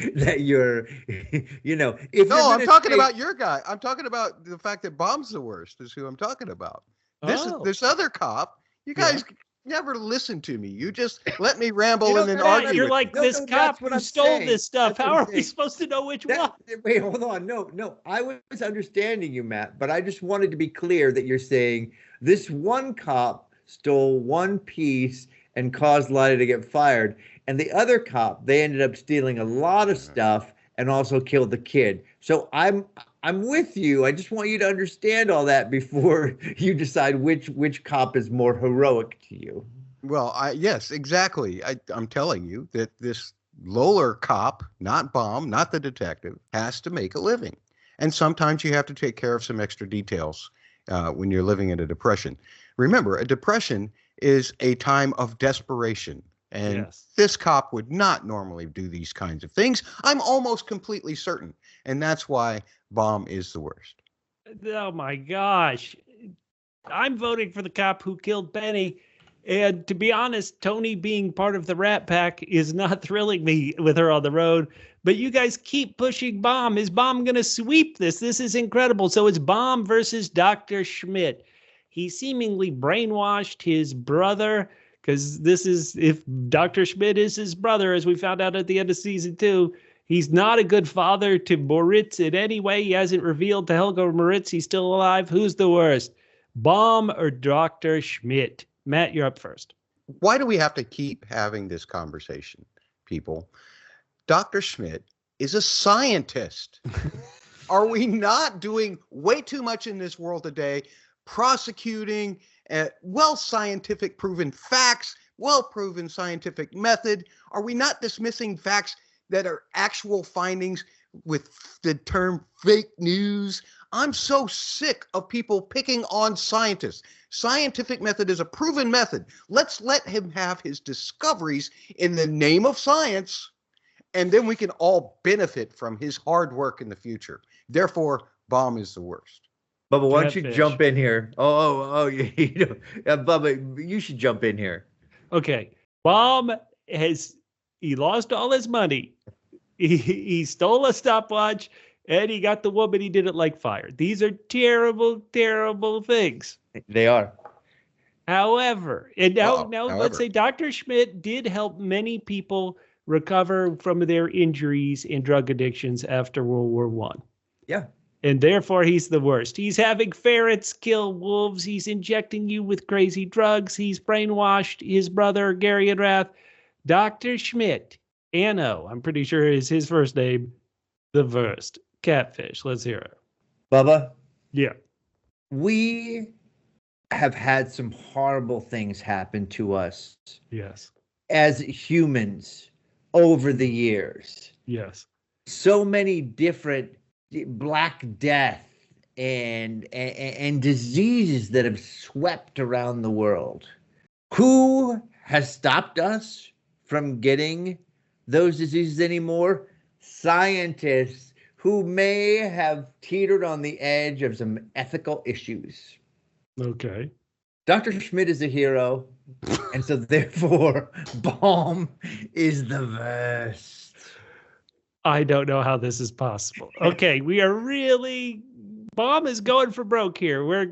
C: I'm talking about your guy. I'm talking about the fact that Bomb's the worst is who I'm talking about. This other cop, you guys never listen to me. You just let me ramble and then argue.
A: You're like this cop who stole this stuff. How are we supposed to know which one?
B: Wait, hold on. No. I was understanding you, Matt, but I just wanted to be clear that you're saying this one cop stole one piece and caused Lottie to get fired. And the other cop, they ended up stealing a lot of stuff and also killed the kid. So I'm with you. I just want you to understand all that before you decide which cop is more heroic to you.
C: Well, yes, exactly. I'm telling you that this lower cop, not Bomb, not the detective, has to make a living. And sometimes you have to take care of some extra details when you're living in a depression. Remember, a depression is a time of desperation. And this cop would not normally do these kinds of things. I'm almost completely certain. And that's why Bomb is the worst.
A: Oh, my gosh. I'm voting for the cop who killed Benny. And to be honest, Toni being part of the Rat Pack is not thrilling me with her on the road. But you guys keep pushing Bomb. Is Bomb going to sweep this? This is incredible. So it's Bomb versus Dr. Schmidt. He seemingly brainwashed his brother. Because if Dr. Schmidt is his brother, as we found out at the end of season 2, he's not a good father to Moritz in any way. He hasn't revealed to Helga or Moritz he's still alive. Who's the worst, Bomb or Dr. Schmidt? Matt, you're up first.
C: Why do we have to keep having this conversation, people? Dr. Schmidt is a scientist. Are we not doing way too much in this world today, prosecuting scientific proven facts, well-proven scientific method? Are we not dismissing facts that are actual findings with the term fake news? I'm so sick of people picking on scientists. Scientific method is a proven method. Let's let him have his discoveries in the name of science, and then we can all benefit from his hard work in the future. Therefore, Bomb is the worst.
B: Bubba, why don't you jump in here? Bubba, you should jump in here.
A: Okay. Bomb he lost all his money. He stole a stopwatch and he got the woman he didn't like fired. These are terrible, terrible things.
B: They are.
A: However, let's say Dr. Schmidt did help many people recover from their injuries and drug addictions after World War I.
B: Yeah.
A: And therefore, he's the worst. He's having ferrets kill wolves. He's injecting you with crazy drugs. He's brainwashed his brother, Gereon Rath. Dr. Schmidt, Anno, I'm pretty sure is his first name, the worst. Catfish. Let's hear it.
B: Bubba?
A: Yeah.
B: We have had some horrible things happen to us.
A: Yes.
B: As humans over the years.
A: Yes.
B: So many different Black Death and diseases that have swept around the world. Who has stopped us from getting those diseases anymore? Scientists who may have teetered on the edge of some ethical issues.
A: Okay.
B: Dr. Schmidt is a hero, and so therefore, Bomb is the worst.
A: I don't know how this is possible. Okay, Bomb is going for broke here. We're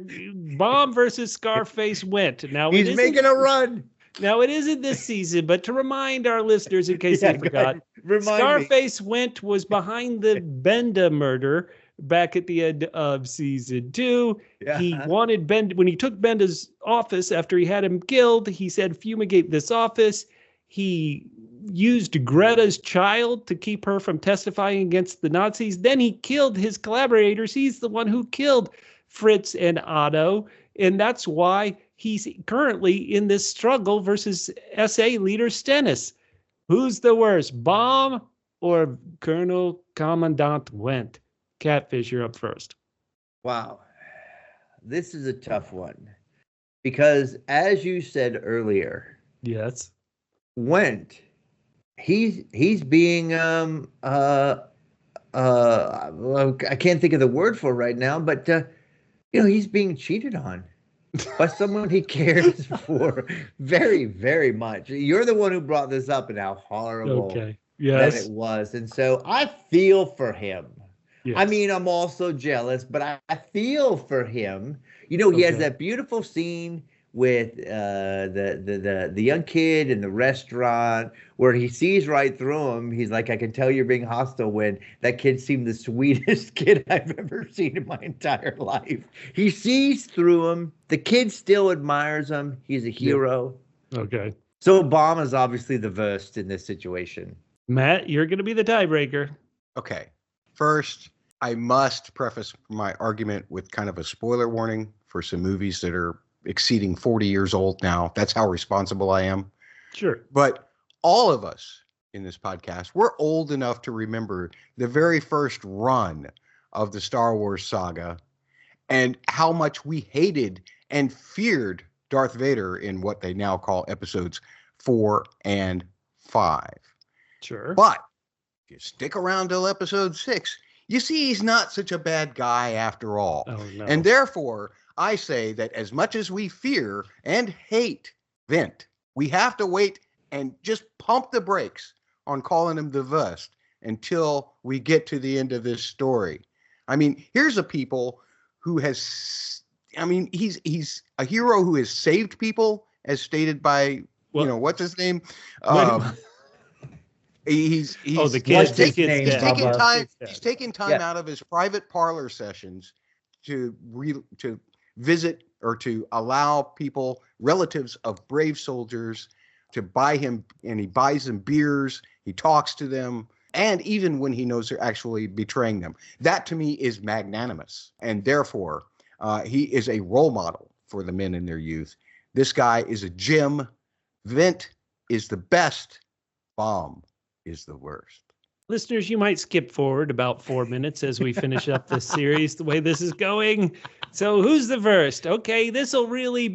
A: Bomb versus Scarface Wendt. Now
B: he's making a run.
A: Now it isn't this season, but to remind our listeners, in case they forgot, Scarface Wendt was behind the Benda murder back at the end of season 2. Yeah. He wanted when he took Benda's office after he had him killed, he said, fumigate this office. He used Greta's child to keep her from testifying against the Nazis. Then he killed his collaborators. He's the one who killed Fritz and Otto. And that's why he's currently in this struggle versus SA leader Stennes. Who's the worst, Bomb or Colonel Commandant Wendt? Catfish, you're up first.
B: Wow. This is a tough one. Because as you said earlier,
A: yes,
B: Wendt, he's being I can't think of the word for it right now, but he's being cheated on by someone he cares for very, very much. You're the one who brought this up and how horrible that it was. And so I feel for him. Yes. I mean, I'm also jealous, but I feel for him. He has that beautiful scene with the young kid in the restaurant where he sees right through him. He's like, I can tell you're being hostile, when that kid seemed the sweetest kid I've ever seen in my entire life. He sees through him. The kid still admires him. He's a hero.
A: Okay.
B: So Bomb is obviously the worst in this situation.
A: Matt, you're going to be the tiebreaker.
C: Okay. First, I must preface my argument with kind of a spoiler warning for some movies that are exceeding 40 years old now. That's how responsible I am.
A: Sure.
C: But all of us in this podcast, we're old enough to remember the very first run of the Star Wars saga and how much we hated and feared Darth Vader in what they now call episodes 4 and 5.
A: Sure.
C: But if you stick around till episode 6, you see he's not such a bad guy after all.
A: Oh, no.
C: And therefore, I say that as much as we fear and hate Wendt, we have to wait and just pump the brakes on calling him the worst until we get to the end of this story. I mean, here's a people who he's a hero who has saved people, as stated by, what's his name? He's taking time out of his private parlor sessions to visit or to allow people, relatives of brave soldiers, to buy him, and he buys them beers, he talks to them, and even when he knows they're actually betraying them. That to me is magnanimous, and therefore he is a role model for the men in their youth. This guy is a gem. Wendt is the best. Bomb is the worst.
A: Listeners, you might skip forward about 4 minutes as we finish up this series, the way this is going. So who's the worst? Okay, this will really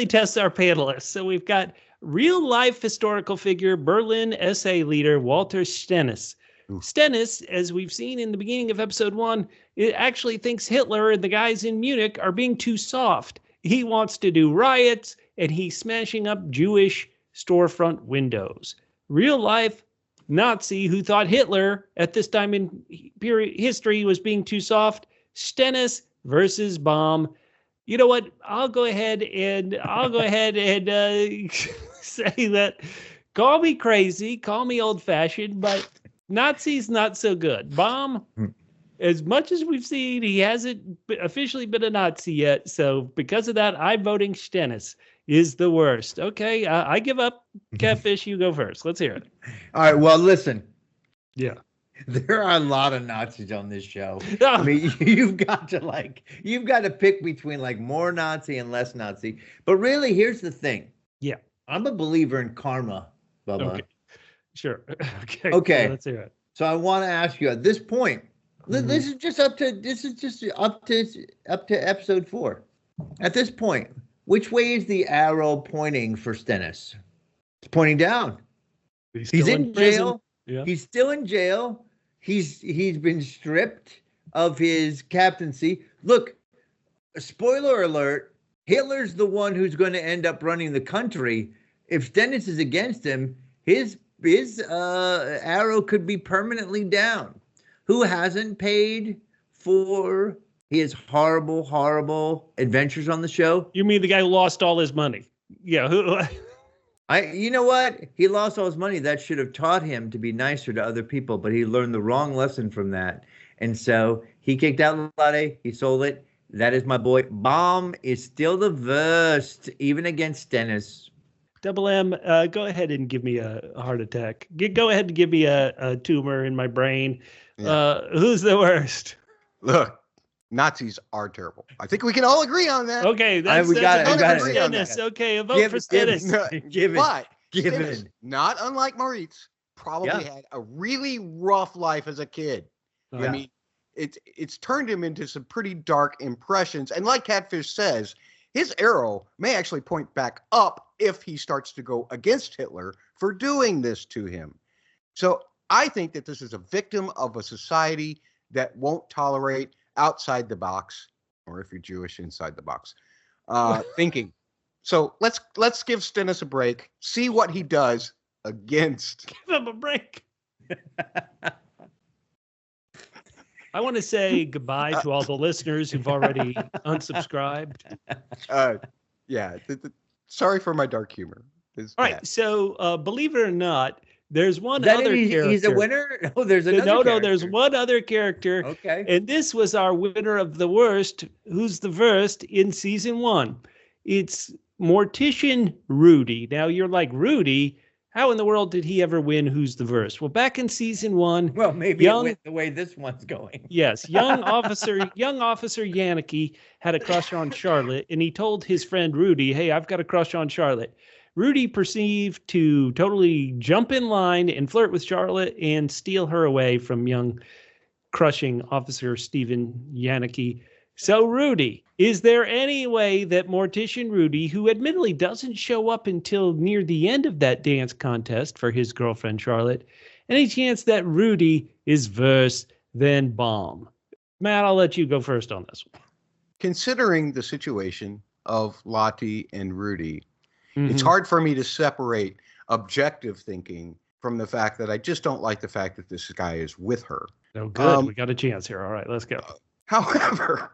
A: test our panelists. So we've got real life historical figure, Berlin SA leader Walter Stennes. Stennes, as we've seen in the beginning of episode 1, it actually thinks Hitler and the guys in Munich are being too soft. He wants to do riots, and he's smashing up Jewish storefront windows. Real life Nazi who thought Hitler at this time in history was being too soft. Stennes versus Bomb. You know what? I'll go ahead and say that. Call me crazy, call me old-fashioned, but Nazi's not so good. Bomb, as much as we've seen, he hasn't officially been a Nazi yet. So because of that, I'm voting Stennes is the worst. Okay, I give up. Catfish, you go first. Let's hear it.
B: All right, well, listen.
A: Yeah.
B: There are a lot of Nazis on this show. I mean, you've got to pick between like more Nazi and less Nazi. But really, here's the thing.
A: Yeah.
B: I'm a believer in karma, Bubba.
A: Okay. Sure. Okay.
B: Okay.
A: So let's hear it.
B: So I want to ask you at this point. This is just up to episode 4. At this point, which way is the arrow pointing for Stennes? It's pointing down. He's in jail. Yeah. He's still in jail. He's been stripped of his captaincy. Look, spoiler alert, Hitler's the one who's going to end up running the country. If Stennes is against him, his arrow could be permanently down. Who hasn't paid for his horrible, horrible adventures on the show?
A: You mean the guy who lost all his money? Yeah.
B: You know what? He lost all his money. That should have taught him to be nicer to other people, but he learned the wrong lesson from that. And so he kicked out Latte. He sold it. That is my boy. Bomb is still the worst, even against Stennes.
A: Double M, go ahead and give me a heart attack. Go ahead and give me a tumor in my brain. Yeah. Who's the worst?
C: Look, Nazis are terrible. I think we can all agree on that.
A: Okay,
B: we got it.
A: Okay, a vote for Stennes.
C: Stennes, not unlike Moritz, probably had a really rough life as a kid. Yeah. I mean, it's turned him into some pretty dark impressions. And like Catfish says, his arrow may actually point back up if he starts to go against Hitler for doing this to him. So I think that this is a victim of a society that won't tolerate outside the box, or if you're Jewish, inside the box, thinking. So let's give Stennes a break, see what he does against.
A: Give him a break. I want to say goodbye to all the listeners who've already unsubscribed.
C: Sorry for my dark humor.
A: All right, so believe it or not, there's one other character.
B: He's a winner? No, there's another character.
A: No, there's one other character.
B: Okay.
A: And this was our winner of the worst, who's the worst, in season 1. It's Mortician Rudy. Now, you're like, Rudy, how in the world did he ever win Who's the Worst? Well, back in season 1.
B: Well, maybe it went the way this one's going.
A: Yes. Young officer Janicki had a crush on Charlotte, and he told his friend Rudy, hey, I've got a crush on Charlotte. Rudy perceived to totally jump in line and flirt with Charlotte and steal her away from young crushing Officer Stephen Janicki. So, Rudy, is there any way that Mortician Rudy, who admittedly doesn't show up until near the end of that dance contest for his girlfriend Charlotte, any chance that Rudy is worse than Bomb? Matt, I'll let you go first on this one.
C: Considering the situation of Lottie and Rudy, it's hard for me to separate objective thinking from the fact that I just don't like the fact that this guy is with her.
A: Oh, good. We got a chance here. All right, let's go.
C: However,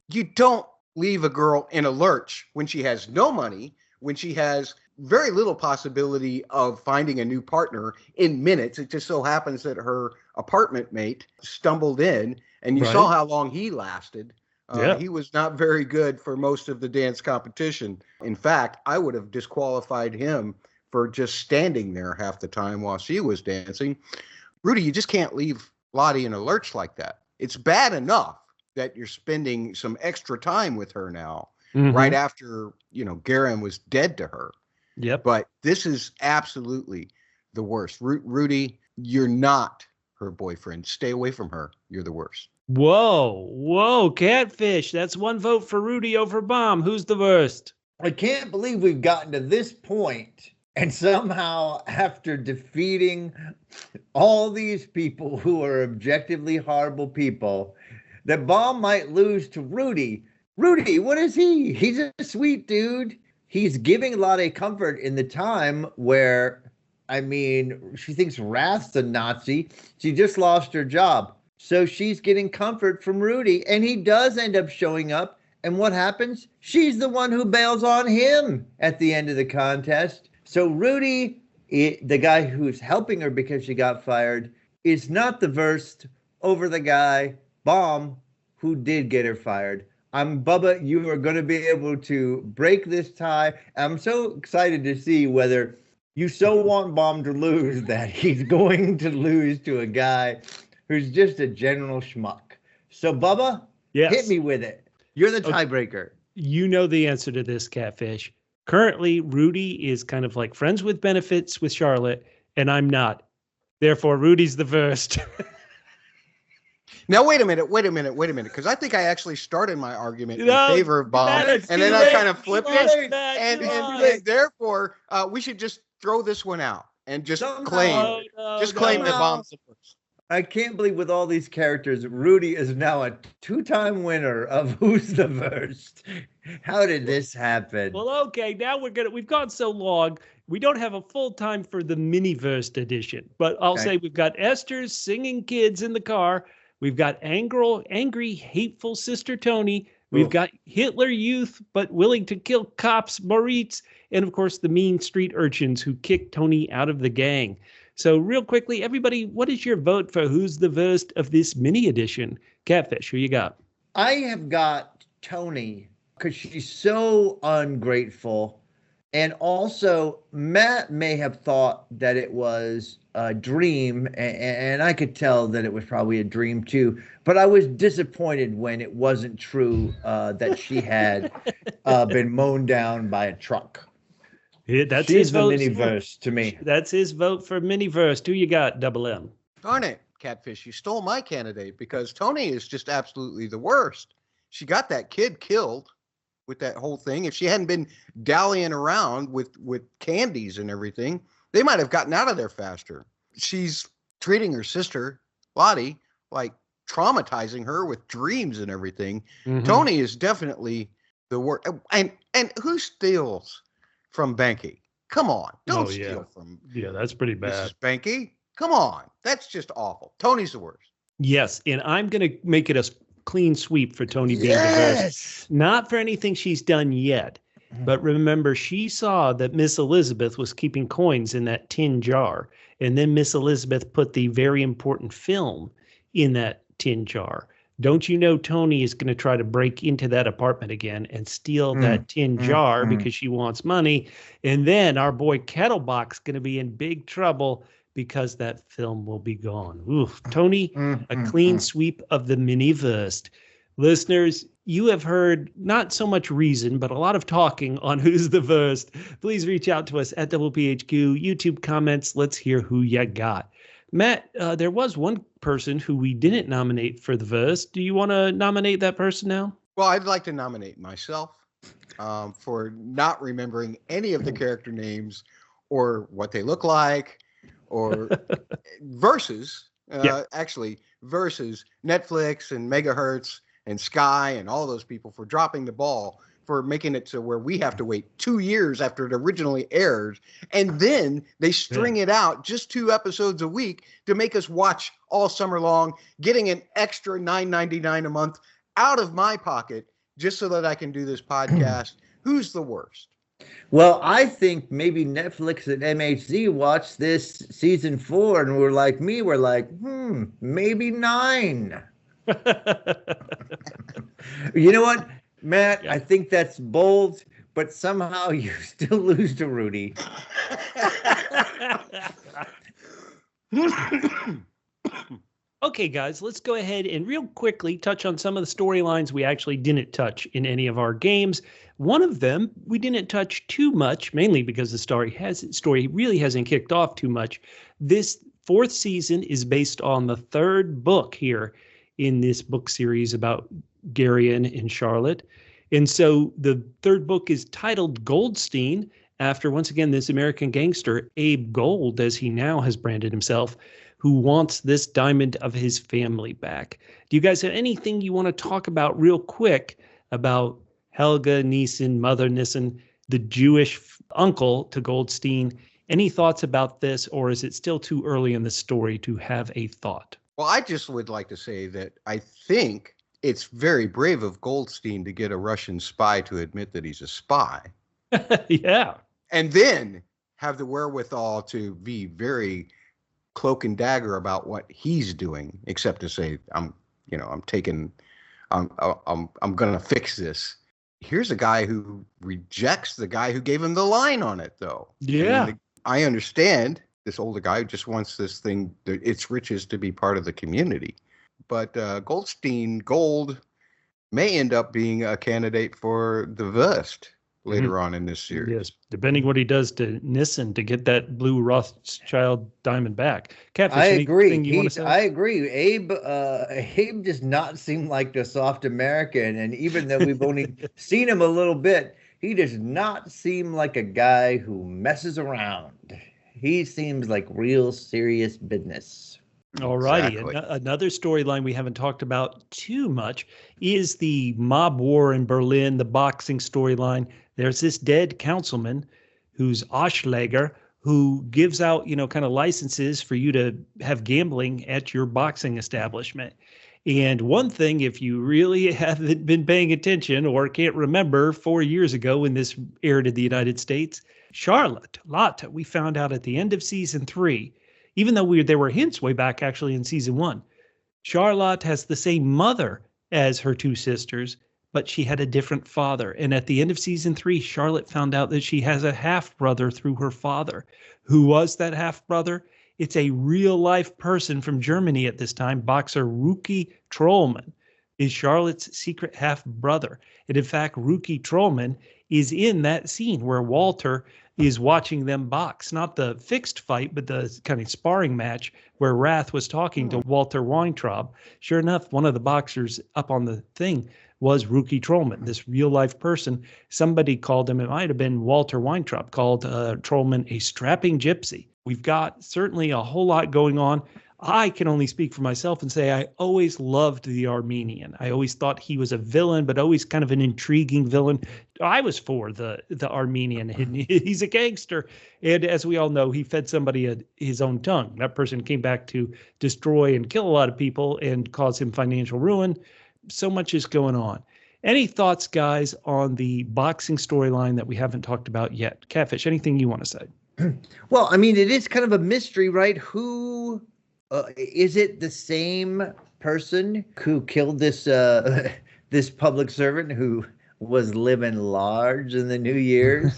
C: you don't leave a girl in a lurch when she has no money, when she has very little possibility of finding a new partner in minutes. It just so happens that her apartment mate stumbled in, and you saw how long he lasted. He was not very good for most of the dance competition. In fact, I would have disqualified him for just standing there half the time while she was dancing. Rudy, you just can't leave Lottie in a lurch like that. It's bad enough that you're spending some extra time with her now, right after, Gereon was dead to her.
A: Yep.
C: But this is absolutely the worst. Rudy, you're not her boyfriend. Stay away from her. You're the worst.
A: Whoa, Catfish. That's one vote for Rudy over Bomb. Who's the worst?
B: I can't believe we've gotten to this point And somehow, after defeating all these people who are objectively horrible people, that Baum might lose to Rudy. Rudy, what is he? He's a sweet dude. He's giving Lottie comfort in the time where, I mean, she thinks Rath's a Nazi. She just lost her job. So she's getting comfort from Rudy. And he does end up showing up. And what happens? She's the one who bails on him at the end of the contest. So Rudy, the guy who's helping her because she got fired, is not the worst over the guy, Baum, who did get her fired. Bubba, you are going to be able to break this tie. I'm so excited to see whether you so want Baum to lose that he's going to lose to a guy who's just a general schmuck. So Bubba, hit me with it. You're the tiebreaker.
A: You know the answer to this, Catfish. Currently, Rudy is kind of like friends with benefits with Charlotte, and I'm not. Therefore, Rudy's the worst.
C: Now, wait a minute, because I think I actually started my argument in favor of Baum, and then I kind of flipped it, and therefore, we should just throw this one out and just claim that Baum's the first.
B: I can't believe with all these characters, Rudy is now a 2-time winner of Who's the Worst. How did this happen?
A: Well, okay, now we've gone so long, we don't have a full time for the mini-verse edition, but I'll say we've got Esther's singing kids in the car. We've got angry, hateful sister Toni. We've got Hitler Youth, but willing to kill cops, Moritz, and of course the mean street urchins who kicked Toni out of the gang. So real quickly, everybody, what is your vote for Who's the Worst of this mini edition? Catfish, who you got?
B: I have got Toni because she's so ungrateful. And also, Matt may have thought that it was a dream, and I could tell that it was probably a dream too. But I was disappointed when it wasn't true that she had been mown down by a truck.
A: Yeah, that's his vote.
B: Mini-verse to me.
A: That's his vote for mini-verse. Who you got, Double M?
C: Darn it, Catfish, you stole my candidate because Toni is just absolutely the worst. She got that kid killed with that whole thing. If she hadn't been dallying around with candies and everything, they might have gotten out of there faster. She's treating her sister, Lottie, like traumatizing her with dreams and everything. Mm-hmm. Toni is definitely the worst. And who steals from Banky? Come on. Don't steal from.
A: Yeah, that's pretty bad.
C: Mrs. Banky. Come on. That's just awful. Toni's the worst.
A: Yes, and I'm going to make it a clean sweep for Toni being the worst. Not for anything she's done yet. But remember, she saw that Miss Elisabeth was keeping coins in that tin jar. And then Miss Elisabeth put the very important film in that tin jar. Don't you know Toni is going to try to break into that apartment again and steal that tin jar because she wants money. And then our boy Katelbach's going to be in big trouble because that film will be gone. Oof. Toni, a clean sweep of the mini-verse. Listeners, you have heard not so much reason, but a lot of talking on Who's the Worst. Please reach out to us at WPHQ, YouTube comments. Let's hear who you got. Matt, there was one person who we didn't nominate for the verse. Do you want to nominate that person now?
C: Well, I'd like to nominate myself for not remembering any of the character names or what they look like or versus Netflix and Megahertz and Sky and all those people for dropping the ball, for making it to where we have to wait 2 years after it originally airs. And then they string it out just 2 episodes a week to make us watch all summer long, getting an extra $9.99 a month out of my pocket just so that I can do this podcast. Who's the worst?
B: Well, I think maybe Netflix and MHZ watched this season 4 and we're like maybe 9. You know what, Matt? I think that's bold, but somehow you still lose to Rudy.
A: Okay, guys, let's go ahead and real quickly touch on some of the storylines we actually didn't touch in any of our games. One of them we didn't touch too much, mainly because the story really hasn't kicked off too much. This 4th season is based on the 3rd book here in this book series about Gereon and Charlotte. And so the 3rd book is titled Goldstein, after, once again, this American gangster, Abe Gold, as he now has branded himself, who wants this diamond of his family back. Do you guys have anything you want to talk about real quick about Helga, Nyssen, Mother Nyssen, the Jewish uncle to Goldstein? Any thoughts about this, or is it still too early in the story to have a thought?
C: Well, I just would like to say that I think it's very brave of Goldstein to get a Russian spy to admit that he's a spy.
A: Yeah.
C: And then have the wherewithal to be very cloak and dagger about what he's doing, except to say, I'm going to fix this. Here's a guy who rejects the guy who gave him the line on it, though.
A: Yeah.
C: I understand this older guy who just wants this thing, its riches, to be part of the community. But Gold may end up being a candidate for the Wurst later on in this series.
A: Yes, depending what he does to Nyssen to get that blue Rothschild diamond back. Catfish,
B: I agree.
A: You want to say?
B: I agree. Abe does not seem like the soft American, and even though we've only seen him a little bit, he does not seem like a guy who messes around. He seems like real serious business.
A: All righty.
C: Exactly.
A: Another storyline we haven't talked about too much is the mob war in Berlin, the boxing storyline. There's this dead councilman who's Ausschläger, who gives out, kind of licenses for you to have gambling at your boxing establishment. And one thing, if you really haven't been paying attention or can't remember 4 years ago when this aired in the United States, Charlotte, we found out at the end of season 3, even though there were hints way back actually in season 1, Charlotte has the same mother as her two sisters, but she had a different father. And at the end of season 3, Charlotte found out that she has a half-brother through her father. Who was that half-brother? It's a real-life person from Germany at this time. Boxer Ruki Trollman is Charlotte's secret half-brother. And in fact, Ruki Trollman is in that scene where Walter is watching them box. Not the fixed fight, but the kind of sparring match where Rath was talking to Walter Weintraub. Sure enough, one of the boxers up on the thing was Ruki Trollman, this real-life person. Somebody called him, it might have been Walter Weintraub, called Trollman a strapping gypsy. We've got certainly a whole lot going on. I can only speak for myself and say I always loved the Armenian. I always thought he was a villain, but always kind of an intriguing villain. I was for the Armenian. He's a gangster. And as we all know, he fed somebody his own tongue. That person came back to destroy and kill a lot of people and cause him financial ruin. So much is going on. Any thoughts, guys, on the boxing storyline that we haven't talked about yet? Catfish, anything you want to say?
B: Well, I mean, it is kind of a mystery, right? Who is it? The same person who killed this this public servant who was living large in the New Year's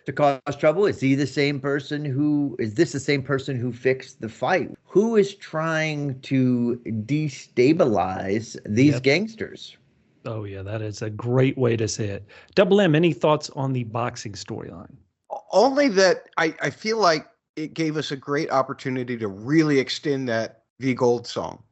B: to cause trouble? Is he the same person is this the same person who fixed the fight? Who is trying to destabilize these gangsters?
A: Oh, yeah, that is a great way to say it. Double M, any thoughts on the boxing storyline?
C: Only that I feel like it gave us a great opportunity to really extend that Wie Gold song,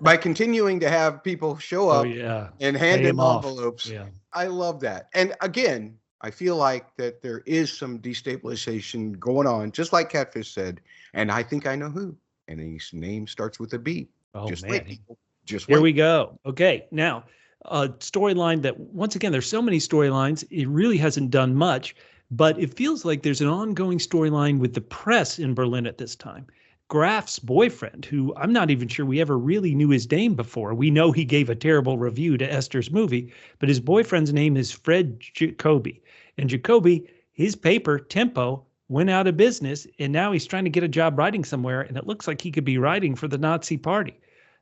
C: by continuing to have people show up and hand in envelopes. Yeah. I love that. And again, I feel like that there is some destabilization going on, just like Catfish said, and I think I know who. And his name starts with a B.
A: Oh,
C: just
A: man.
C: wait, people. Just
A: Here
C: wait.
A: we go. Okay, now, a storyline that, once again, there's so many storylines, it really hasn't done much, but it feels like there's an ongoing storyline with the press in Berlin at this time. Graf's boyfriend, who I'm not even sure we ever really knew his name before. We know he gave a terrible review to Esther's movie, but his boyfriend's name is Fred Jacobi. And Jacobi, his paper, Tempo, went out of business, and now he's trying to get a job writing somewhere, and it looks like he could be writing for the Nazi Party.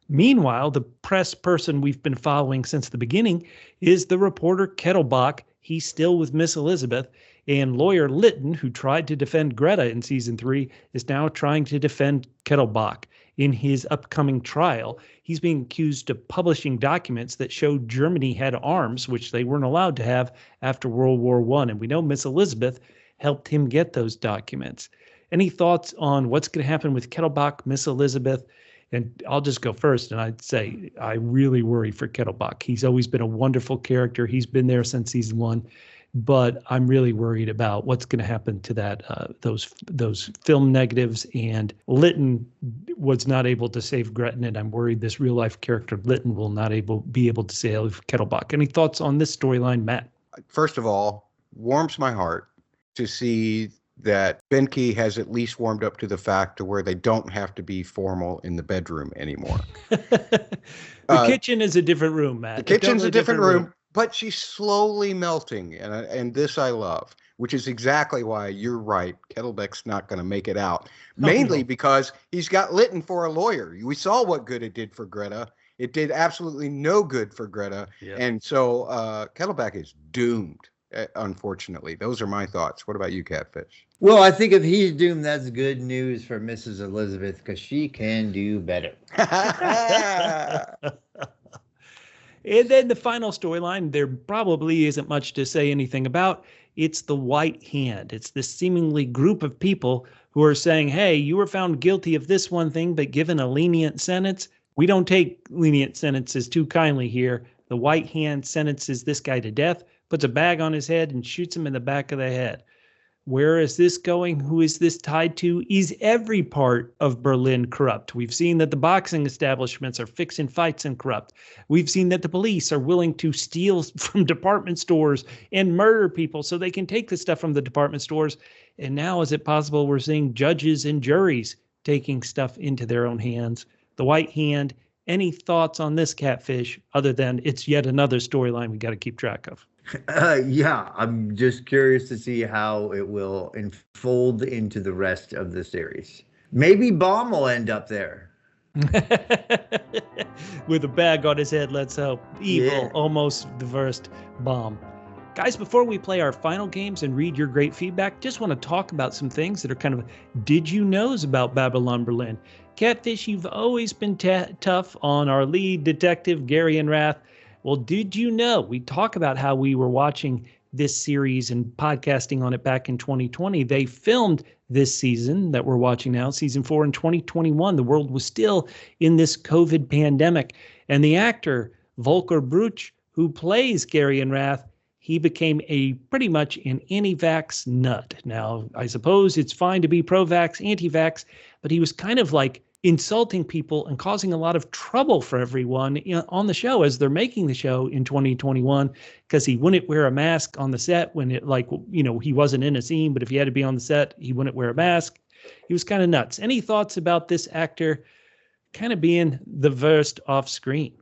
A: Meanwhile, the press person we've been following since the beginning is the reporter Katelbach. He's still with Miss Elisabeth. And lawyer Litton, who tried to defend Greta in season 3, is now trying to defend Katelbach in his upcoming trial. He's being accused of publishing documents that showed Germany had arms, which they weren't allowed to have after World War I. And we know Miss Elisabeth helped him get those documents. Any thoughts on what's going to happen with Katelbach, Miss Elisabeth? And I'll just go first, and I'd say I really worry for Katelbach. He's always been a wonderful character. He's been there since season 1. but I'm really worried about what's going to happen to that those film negatives. And Lytton was not able to save Gretchen, and I'm worried this real life character Lytton will not be able to save Katelbach. Any thoughts on this storyline, Matt?
C: First of all, warms my heart to see that Benke has at least warmed up to the fact to where they don't have to be formal in the bedroom anymore.
A: The kitchen is a different room, Matt.
C: The kitchen's a different room, but she's slowly melting, and this I love, which is exactly why you're right. Kettlebach's not going to make it out, mainly because he's got Lytton for a lawyer. We saw what good it did for Greta. It did absolutely no good for Greta, and so Katelbach is doomed. Unfortunately, those are my thoughts. What about you, Catfish?
B: Well, I think if he's doomed, that's good news for Mrs. Elisabeth because she can do better.
A: And then the final storyline, there probably isn't much to say anything about. It's the White Hand. It's this seemingly group of people who are saying, hey, you were found guilty of this one thing, but given a lenient sentence. We don't take lenient sentences too kindly here. The White Hand sentences this guy to death, puts a bag on his head, and shoots him in the back of the head. Where is this going? Who is this tied to? Is every part of Berlin corrupt? We've seen that the boxing establishments are fixing fights and corrupt. We've seen that the police are willing to steal from department stores and murder people so they can take the stuff from the department stores. And now is it possible we're seeing judges and juries taking stuff into their own hands? The White Hand. Any thoughts on this, Catfish, other than it's yet another storyline we got to keep track of?
B: Yeah, I'm just curious to see how it will unfold into the rest of the series. Maybe Baum will end up there.
A: With a bag on his head, let's hope. Evil, almost the worst Baum. Guys, before we play our final games and read your great feedback, just want to talk about some things that are kind of did you knows about Babylon Berlin. Catfish, you've always been tough on our lead detective, Gereon Rath. Well, did you know? We talk about how we were watching this series and podcasting on it back in 2020. They filmed this season that we're watching now, season 4 in 2021. The world was still in this COVID pandemic. And the actor, Volker, who plays Gereon Rath, he became pretty much an anti-vax nut. Now, I suppose it's fine to be pro-vax, anti-vax, but he was kind of like insulting people and causing a lot of trouble for everyone on the show as they're making the show in 2021 because he wouldn't wear a mask on the set when he wasn't in a scene, but if he had to be on the set, he wouldn't wear a mask. He was kind of nuts. Any thoughts about this actor kind of being the worst off screen?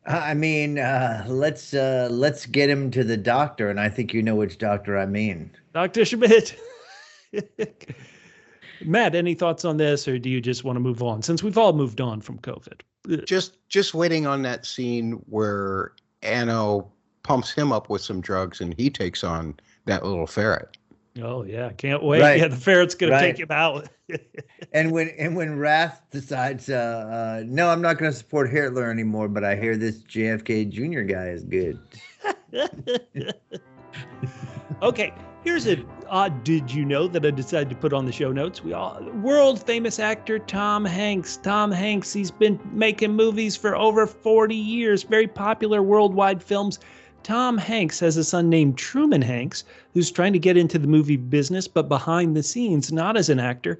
B: I mean, let's get him to the doctor, and I think you know which doctor I mean.
A: Dr. Schmidt. Matt, any thoughts on this, or do you just want to move on since we've all moved on from COVID?
C: Just waiting on that scene where Anno pumps him up with some drugs and he takes on that little ferret.
A: Oh yeah, can't wait.
B: Right.
A: Yeah, the ferret's gonna take him out.
B: and when Rath decides, no, I'm not going to support Hitler anymore, but I hear this JFK Jr. guy is good.
A: Okay, here's an odd did you know that I decided to put on the show notes. World famous actor Tom Hanks. Tom Hanks, he's been making movies for over 40 years, very popular worldwide films. Tom Hanks has a son named Truman Hanks, who's trying to get into the movie business, but behind the scenes, not as an actor.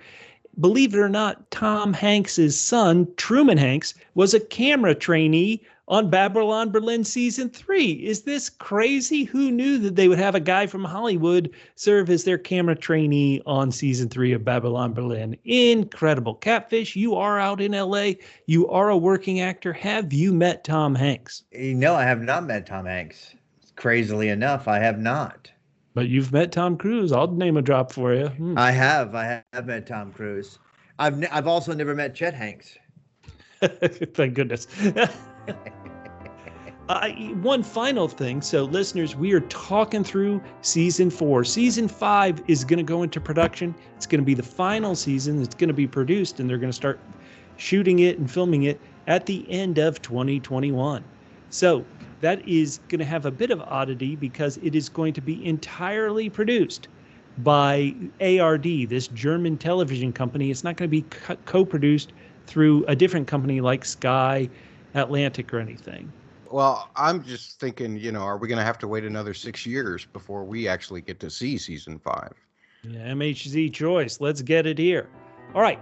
A: Believe it or not, Tom Hanks's son, Truman Hanks, was a camera trainee on Babylon Berlin Season 3. Is this crazy? Who knew that they would have a guy from Hollywood serve as their camera trainee on Season 3 of Babylon Berlin? Incredible. Catfish, you are out in L.A. You are a working actor. Have you met Tom Hanks?
B: No, I have not met Tom Hanks. Crazily enough, I have not.
A: But you've met Tom Cruise. I'll name a drop for you.
B: I have met Tom Cruise. I've also never met Chet Hanks.
A: Thank goodness. One final thing. So listeners, we are talking through season 4. Season 5 is going to go into production. It's going to be the final season. It's going to be produced, and they're going to start shooting it and filming it at the end of 2021. So that is going to have a bit of oddity because it is going to be entirely produced by ARD, this German television company. It's not going to be co-produced through a different company like Sky, Atlantic, or anything.
C: Well, I'm just thinking, are we going to have to wait another 6 years before we actually get to see season 5?
A: Yeah, MHZ Choice. Let's get it here. All right.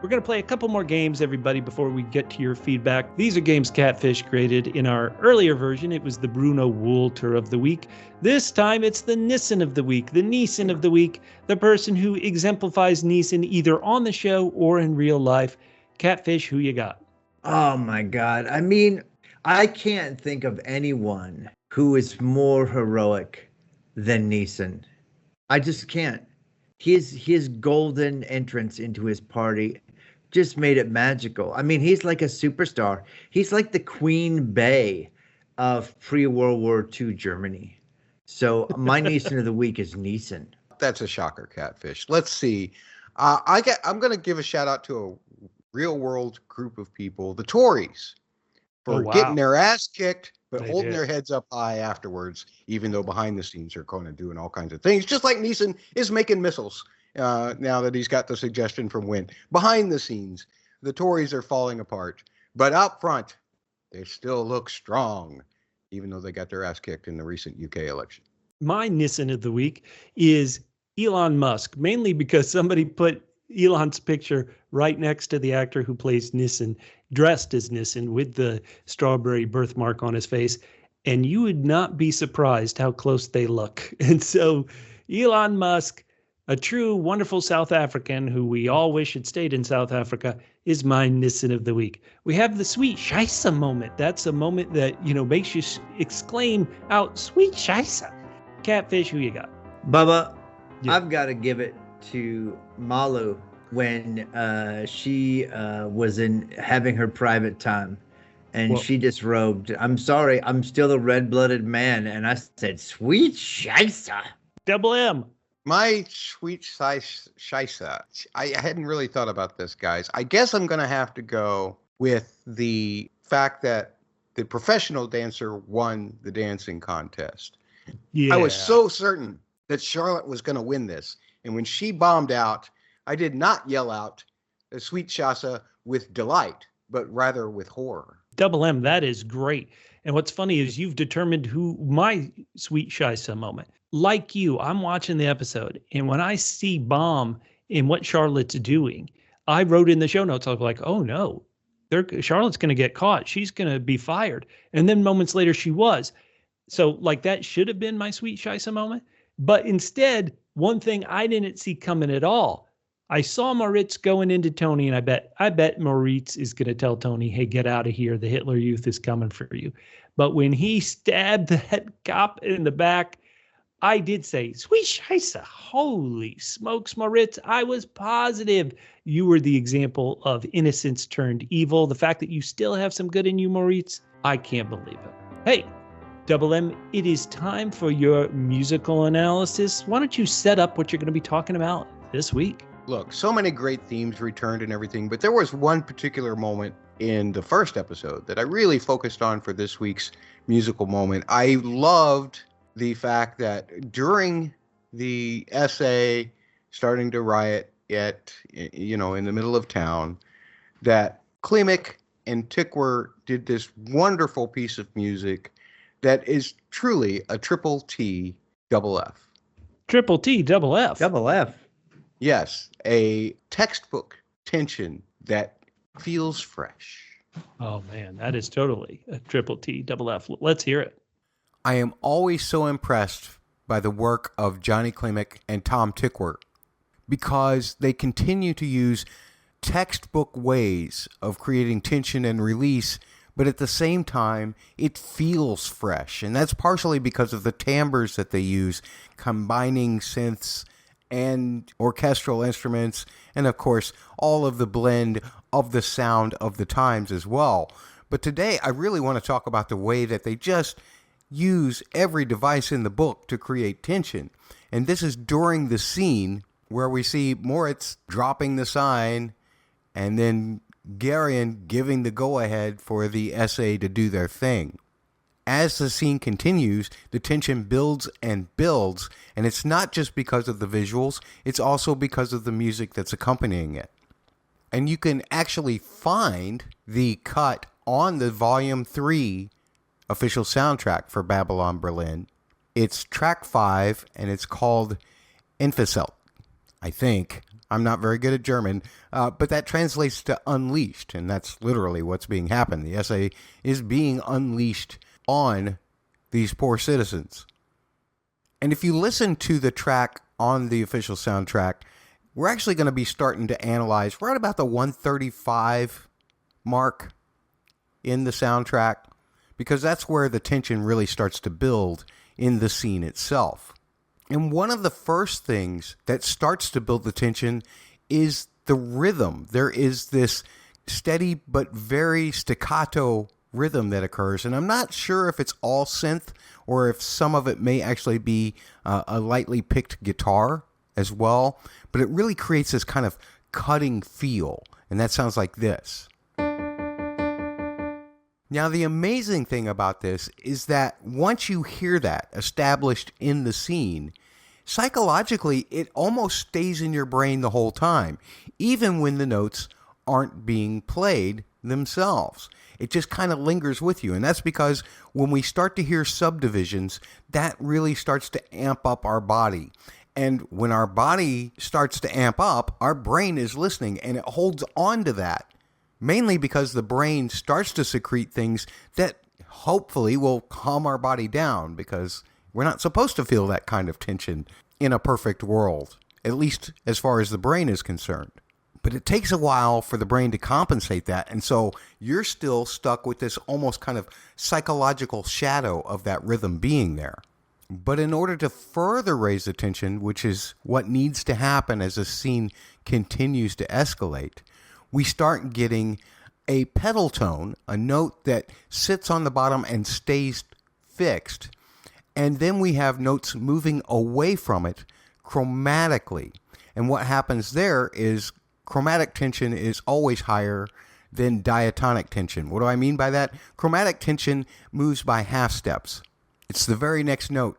A: We're going to play a couple more games, everybody, before we get to your feedback. These are games Catfish created. In our earlier version, it was the Bruno Woolter of the week. This time, it's the Nyssen of the week, the Nyssen of the week, the person who exemplifies Nyssen either on the show or in real life. Catfish, who you got?
B: Oh, my God. I mean, I can't think of anyone who is more heroic than Nyssen. I just can't. His golden entrance into his party just made it magical. I mean, he's like a superstar. He's like the Queen Bey of pre-World War II Germany. So my Nyssen of the week is Nyssen.
C: That's a shocker, Catfish. Let's see. I'm going to give a shout out to a real world group of people, the Tories, for getting their ass kicked, but holding their heads up high afterwards, even though behind the scenes they're kind of doing all kinds of things, just like Nyssen is making missiles. Now that he's got the suggestion from Wendt. Behind the scenes, the Tories are falling apart. But up front, they still look strong, even though they got their ass kicked in the recent UK election.
A: My Nyssen of the week is Elon Musk, mainly because somebody put Elon's picture right next to the actor who plays Nyssen, dressed as Nyssen with the strawberry birthmark on his face. And you would not be surprised how close they look. And so Elon Musk, a true, wonderful South African who we all wish had stayed in South Africa, is my Nyssen of the week. We have the sweet scheisse moment. That's a moment that, makes you exclaim out, sweet scheisse. Catfish, who you got?
B: Bubba, yeah. I've got to give it to Malu when she was having her private time. And she disrobed. I'm sorry, I'm still a red-blooded man. And I said, sweet scheisse.
A: Double M.
C: My sweet scheisse. I hadn't really thought about this, guys. I guess I'm going to have to go with the fact that the professional dancer won the dancing contest. Yeah. I was so certain that Charlotte was going to win this. And when she bombed out, I did not yell out a sweet scheisse with delight, but rather with horror.
A: Double M, that is great. And what's funny is you've determined who my sweet scheisse moment. Like you, I'm watching the episode, and when I see bomb in what Charlotte's doing, I wrote in the show notes, I was like, oh no, Charlotte's going to get caught. She's going to be fired. And then moments later, she was. So that should have been my sweet scheisse moment. But instead, one thing I didn't see coming at all, I saw Moritz going into Toni, and I bet Moritz is going to tell Toni, hey, get out of here. The Hitler Youth is coming for you. But when he stabbed that cop in the back, I did say, sweet scheisse, holy smokes, Moritz. I was positive you were the example of innocence turned evil. The fact that you still have some good in you, Moritz, I can't believe it. Hey, Double M, it is time for your musical analysis. Why don't you set up what you're going to be talking about this week?
C: Look, so many great themes returned and everything, but there was one particular moment in the first episode that I really focused on for this week's musical moment. I loved the fact that during the SA starting to riot in the middle of town, that Klimek and Tikwer did this wonderful piece of music that is truly a triple T double F.
A: Triple T double F.
B: Double F.
C: Yes, a textbook tension that feels fresh.
A: Oh man, that is totally a triple T double F. Let's hear it.
C: I am always so impressed by the work of Johnny Klimek and Tom Tikwer because they continue to use textbook ways of creating tension and release, but at the same time, it feels fresh. And that's partially because of the timbres that they use, combining synths and orchestral instruments, and of course, all of the blend of the sound of the times as well. But today, I really want to talk about the way that they just use every device in the book to create tension. And this is during the scene where we see Moritz dropping the sign and then Gereon giving the go-ahead for the SA to do their thing. As the scene continues, the tension builds and builds, and it's not just because of the visuals, it's also because of the music that's accompanying it. And you can actually find the cut on the Volume 3 official soundtrack for Babylon Berlin. It's track 5, and it's called Infeselt, I think. I'm not very good at German, but that translates to unleashed, and that's literally what's being happened. The SA is being unleashed on these poor citizens. And if you listen to the track on the official soundtrack, we're actually going to be starting to analyze right about the 135 mark in the soundtrack, because that's where the tension really starts to build in the scene itself. And one of the first things that starts to build the tension is the rhythm. There is this steady but very staccato rhythm that occurs. And I'm not sure if it's all synth or if some of it may actually be a lightly picked guitar as well. But it really creates this kind of cutting feel. And that sounds like this. Now, the amazing thing about this is that once you hear that established in the scene, psychologically, it almost stays in your brain the whole time, even when the notes aren't being played themselves. It just kind of lingers with you. And that's because when we start to hear subdivisions, that really starts to amp up our body. And when our body starts to amp up, our brain is listening and it holds on to that. Mainly because the brain starts to secrete things that hopefully will calm our body down, because we're not supposed to feel that kind of tension in a perfect world, at least as far as the brain is concerned. But it takes a while for the brain to compensate that, and so you're still stuck with this almost kind of psychological shadow of that rhythm being there. But in order to further raise the tension, which is what needs to happen as the scene continues to escalate, we start getting a pedal tone, a note that sits on the bottom and stays fixed. And then we have notes moving away from it chromatically. And what happens there is chromatic tension is always higher than diatonic tension. What do I mean by that? Chromatic tension moves by half steps. It's the very next note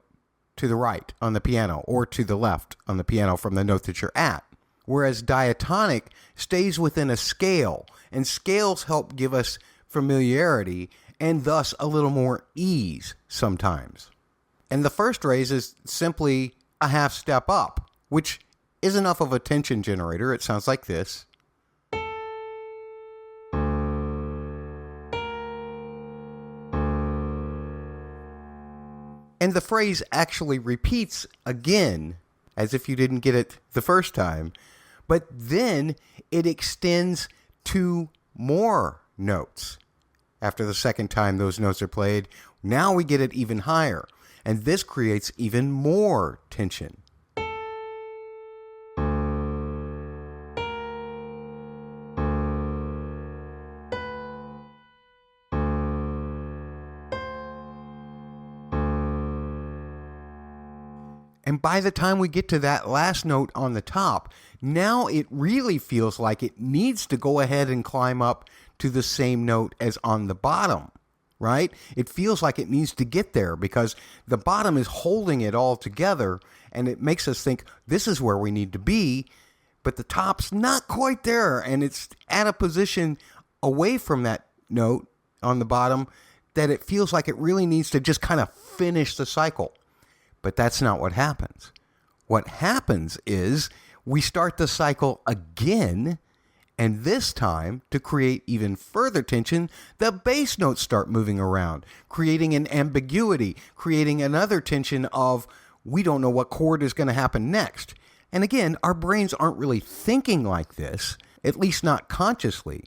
C: to the right on the piano or to the left on the piano from the note that you're at. Whereas diatonic stays within a scale, and scales help give us familiarity and thus a little more ease sometimes. And the first raise is simply a half step up, which is enough of a tension generator. It sounds like this. And the phrase actually repeats again, as if you didn't get it the first time. But then it extends to more notes. After the second time those notes are played, now we get it even higher. And this creates even more tension. And by the time we get to that last note on the top, now it really feels like it needs to go ahead and climb up to the same note as on the bottom, right? It feels like it needs to get there because the bottom is holding it all together, and it makes us think this is where we need to be, but the top's not quite there, and it's at a position away from that note on the bottom that it feels like it really needs to just kind of finish the cycle. But that's not what happens. What happens is we start the cycle again, and this time, to create even further tension, the bass notes start moving around, creating an ambiguity, creating another tension of we don't know what chord is going to happen next. And again, our brains aren't really thinking like this, at least not consciously.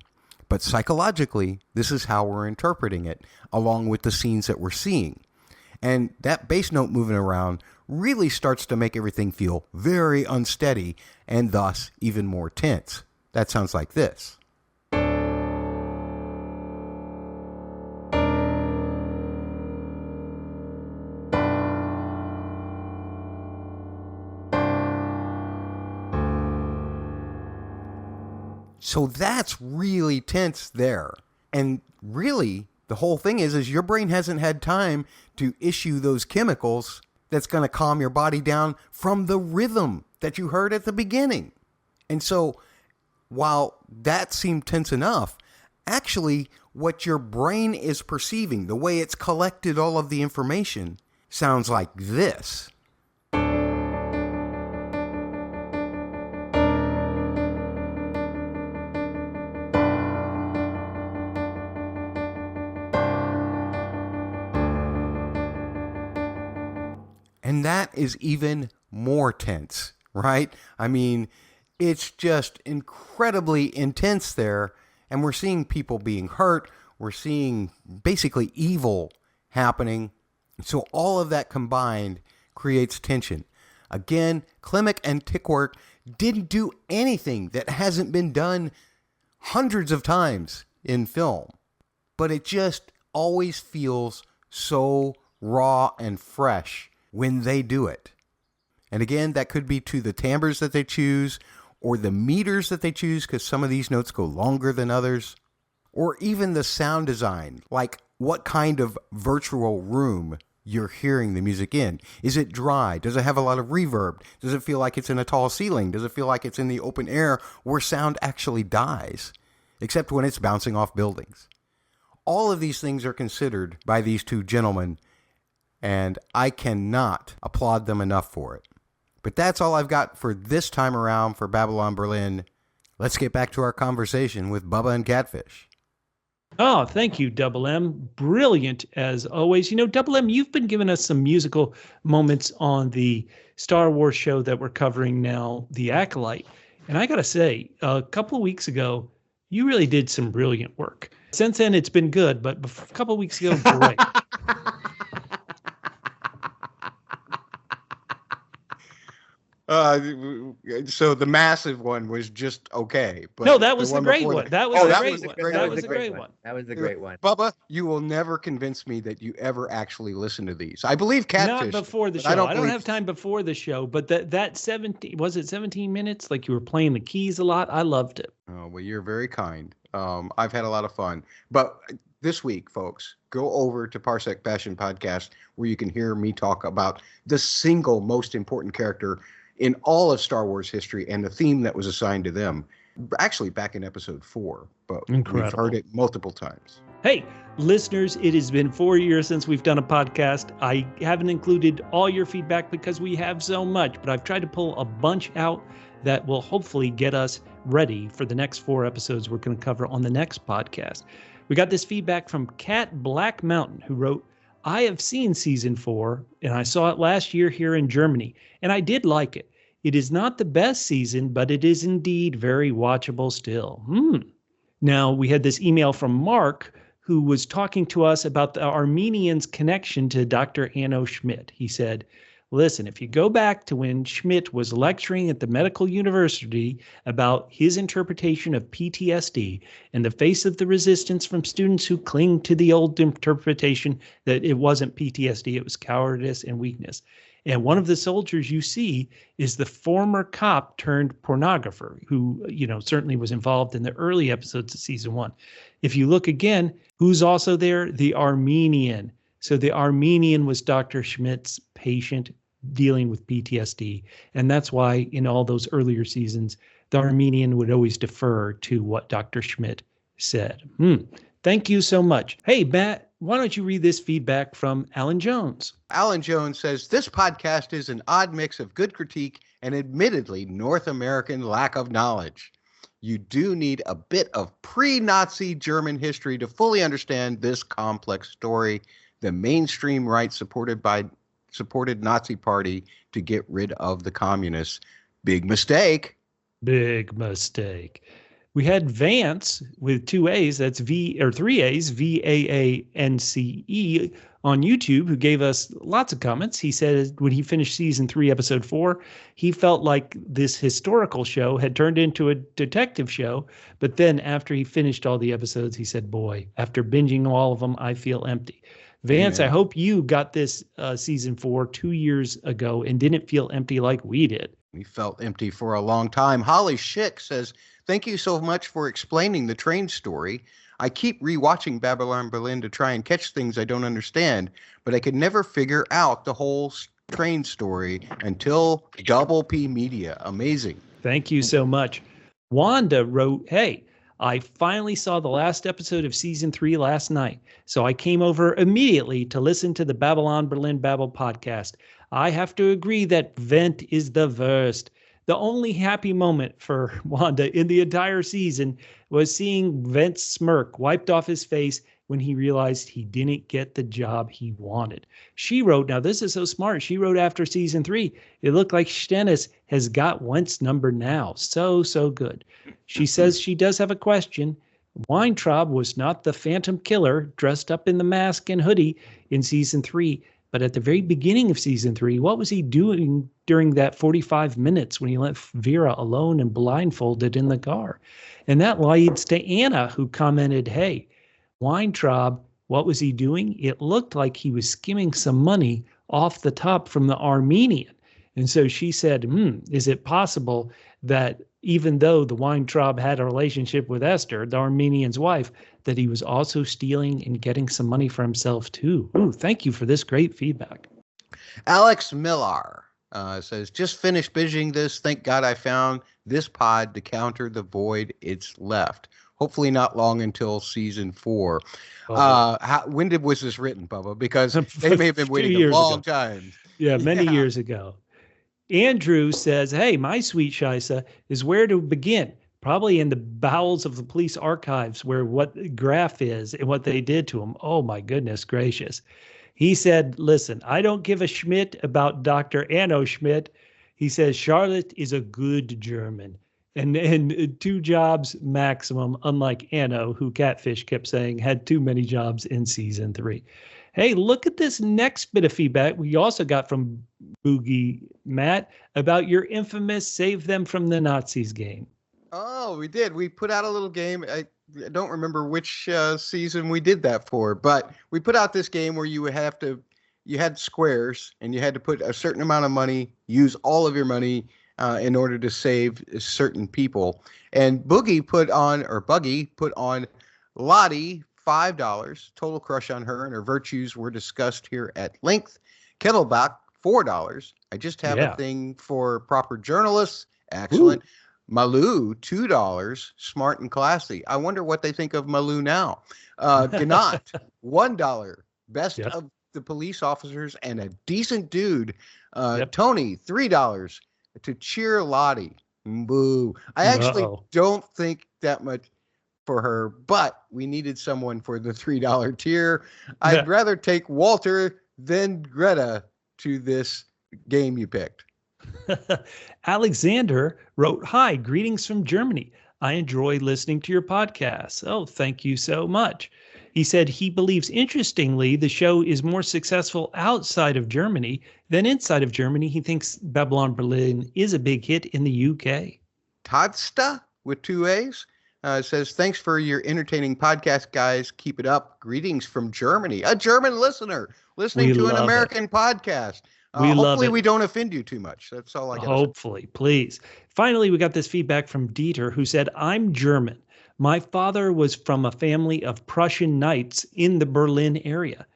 C: But psychologically, this is how we're interpreting it, along with the scenes that we're seeing. And that bass note moving around really starts to make everything feel very unsteady and thus even more tense. That sounds like this. So that's really tense there. And really, the whole thing is your brain hasn't had time to issue those chemicals that's going to calm your body down from the rhythm that you heard at the beginning. And so while that seemed tense enough, actually what your brain is perceiving, the way it's collected all of the information, sounds like this. And that is even more tense, right? I mean, it's just incredibly intense there. And we're seeing people being hurt. We're seeing basically evil happening. So all of that combined creates tension. Again, Klimek and Tickworth didn't do anything that hasn't been done hundreds of times in film. But it just always feels so raw and fresh when they do it. And again, that could be to the timbres that they choose, or the meters that they choose, because some of these notes go longer than others, or even the sound design, like what kind of virtual room you're hearing the music in. Is it dry? Does it have a lot of reverb? Does it feel like it's in a tall ceiling? Does it feel like it's in the open air where sound actually dies, except when it's bouncing off buildings? All of these things are considered by these two gentlemen, and I cannot applaud them enough for it. But that's all I've got for this time around for Babylon Berlin. Let's get back to our conversation with Bubba and Catfish.
A: Oh, thank you, Double M. Brilliant as always. You know, Double M, you've been giving us some musical moments on the Star Wars show that we're covering now, The Acolyte. And I got to say, a couple of weeks ago, you really did some brilliant work. Since then, it's been good, but a couple of weeks ago, great.
C: So the massive one was just okay. But
A: no, that was the great one. That was the great one.
B: That was the great one. That was the great one.
C: Bubba, you will never convince me that you ever actually listen to these. I believe Catfish.
A: Not before the show. I don't have time before the show, but that 17, was it 17 minutes? Like you were playing the keys a lot. I loved it.
C: Oh, well, you're very kind. I've had a lot of fun. But this week, folks, go over to Parsec Passion Podcast, where you can hear me talk about the single most important character in all of Star Wars history and the theme that was assigned to them. Actually, back in episode 4, but
A: Incredible.
C: We've heard it multiple times.
A: Hey, listeners, it has been 4 years since we've done a podcast. I haven't included all your feedback because we have so much, but I've tried to pull a bunch out that will hopefully get us ready for the next 4 episodes we're going to cover on the next podcast. We got this feedback from Cat Black Mountain, who wrote, I have seen season 4, and I saw it last year here in Germany, and I did like it. It is not the best season, but it is indeed very watchable still. Now, we had this email from Mark, who was talking to us about the Armenian's connection to Dr. Anno Schmidt. He said, listen, if you go back to when Schmidt was lecturing at the medical university about his interpretation of PTSD in the face of the resistance from students who cling to the old interpretation that it wasn't PTSD, it was cowardice and weakness. And one of the soldiers you see is the former cop turned pornographer who, certainly was involved in the early episodes of season 1. If you look again, who's also there? The Armenian. So the Armenian was Dr. Schmidt's patient dealing with PTSD. And that's why in all those earlier seasons, the Armenian would always defer to what Dr. Schmidt said. Thank you so much. Hey, Matt, why don't you read this feedback from Alan Jones?
C: Alan Jones says, this podcast is an odd mix of good critique and admittedly North American lack of knowledge. You do need a bit of pre-Nazi German history to fully understand this complex story. The mainstream right supported Nazi party to get rid of the communists. Big mistake.
A: Big mistake. We had Vance with 2 A's, that's 3 A's, VAANCE on YouTube, who gave us lots of comments. He said when he finished season 3, episode 4, he felt like this historical show had turned into a detective show. But then after he finished all the episodes, he said, boy, after binging all of them, I feel empty. Vance, I hope you got this season 4 2 years ago and didn't feel empty like we did.
C: We felt empty for a long time. Holly Schick says, thank you so much for explaining the train story. I keep rewatching Babylon Berlin to try and catch things I don't understand, but I could never figure out the whole train story until Double P Media. Amazing.
A: Thank you so much. Wanda wrote, hey, I finally saw the last episode of season 3 last night, so I came over immediately to listen to the Babylon Berlin Babble podcast. I have to agree that Wendt is the worst. The only happy moment for Wanda in the entire season was seeing Wendt's smirk wiped off his face when he realized he didn't get the job he wanted. She wrote, now this is so smart, she wrote after season 3, it looked like Stennes has got Wendt's number now. So good. She says she does have a question. Weintraub was not the phantom killer dressed up in the mask and hoodie in season 3, but at the very beginning of season 3, what was he doing during that 45 minutes when he left Vera alone and blindfolded in the car? And that leads to Anna, who commented, hey, Weintraub, what was he doing? It looked like he was skimming some money off the top from the Armenian. And so she said, is it possible that even though the Weintraub had a relationship with Esther, the Armenian's wife, that he was also stealing and getting some money for himself too? Ooh, thank you for this great feedback.
C: Alex Millar says, just finished binging this. Thank God I found this pod to counter the void it's left. Hopefully not long until season 4. When was this written, Bubba? Because they may have been waiting a long time.
A: Yeah, many years ago. Andrew says, hey, my sweet Shisa is where to begin. Probably in the bowels of the police archives where what Graf is and what they did to him. Oh, my goodness gracious. He said, listen, I don't give a Schmidt about Dr. Anno Schmidt. He says, Charlotte is a good German. And 2 jobs maximum, unlike Anno, who Catfish kept saying had too many jobs in season 3. Hey, look at this next bit of feedback we also got from Boogie Matt about your infamous Save Them from the Nazis game.
C: Oh, we did. We put out a little game. I don't remember which season we did that for, but we put out this game where you had squares and you had to put a certain amount of money, use all of your money in order to save certain people. And Buggy put on Lottie $5. Total crush on her and her virtues were discussed here at length. Katelbach $4. I just have a thing for proper journalists. Excellent. Ooh. Malu $2. Smart and classy. I wonder what they think of Malu now. Ganat $1. Best of the police officers and a decent dude. Toni $3. To cheer Lottie. Boo. I actually don't think that much for her, but we needed someone for the $3 tier. I'd rather take Walter than Greta to this game you picked.
A: Alexander wrote, hi, greetings from Germany. I enjoy listening to your podcast. Oh, thank you so much. He said he believes, interestingly, the show is more successful outside of Germany than inside of Germany. He thinks Babylon Berlin is a big hit in the UK.
C: Tadsta with 2 A's says, thanks for your entertaining podcast, guys. Keep it up. Greetings from Germany. A German listener listening to an American podcast. Hopefully we don't offend you too much. That's all I got.
A: Hopefully, please. Finally, we got this feedback from Dieter, who said, I'm German. My father was from a family of Prussian knights in the Berlin area.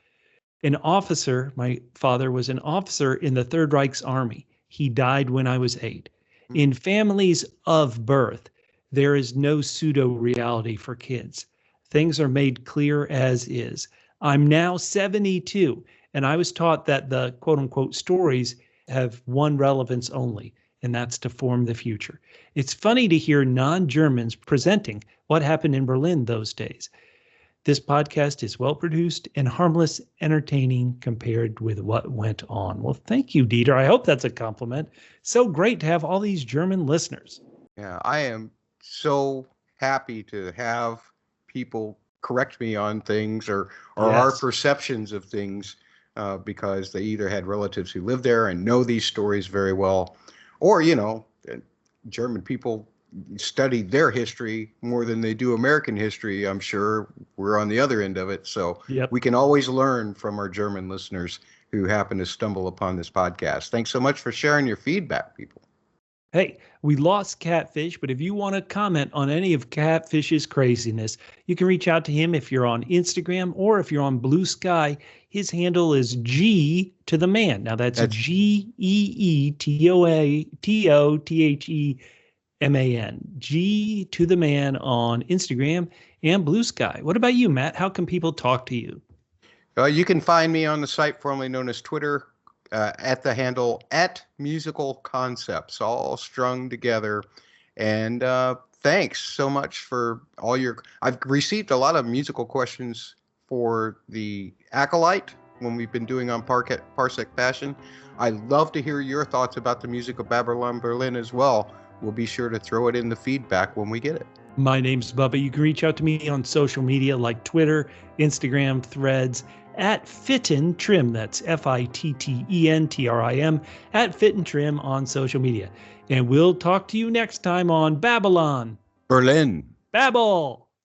A: My father was an officer in the Third Reich's army. He died when I was 8. In families of birth, there is no pseudo-reality for kids. Things are made clear as is. I'm now 72, and I was taught that the quote-unquote stories have one relevance only, and that's to form the future. It's funny to hear non-Germans presenting what happened in Berlin those days. This podcast is well-produced and harmless, entertaining compared with what went on. Well, thank you, Dieter. I hope that's a compliment. So great to have all these German listeners.
C: Yeah, I am so happy to have people correct me on things or our perceptions of things because they either had relatives who lived there and know these stories very well, or, German people studied their history more than they do American history. I'm sure we're on the other end of it. So we can always learn from our German listeners who happen to stumble upon this podcast. Thanks so much for sharing your feedback, people.
A: Hey, we lost Catfish, but if you want to comment on any of Catfish's craziness, you can reach out to him if you're on Instagram or if you're on Blue Sky. His handle is G to the man. Now that's GeeToThe G to the man on Instagram and Blue Sky. What about you, Matt? How can people talk to you?
C: You can find me on the site formerly known as Twitter at the handle @musicalconcepts, all strung together. And thanks so much for all your... I've received a lot of musical questions for the Acolyte when we've been doing on Parsec Passion. I'd love to hear your thoughts about the music of Babylon Berlin as well. We'll be sure to throw it in the feedback when we get it.
A: My name's Bubba. You can reach out to me on social media like Twitter, Instagram, Threads, @FittenTrim. That's FITTENTRIM, @FittenTrim on social media. And we'll talk to you next time on Babylon
C: Berlin
A: Babble.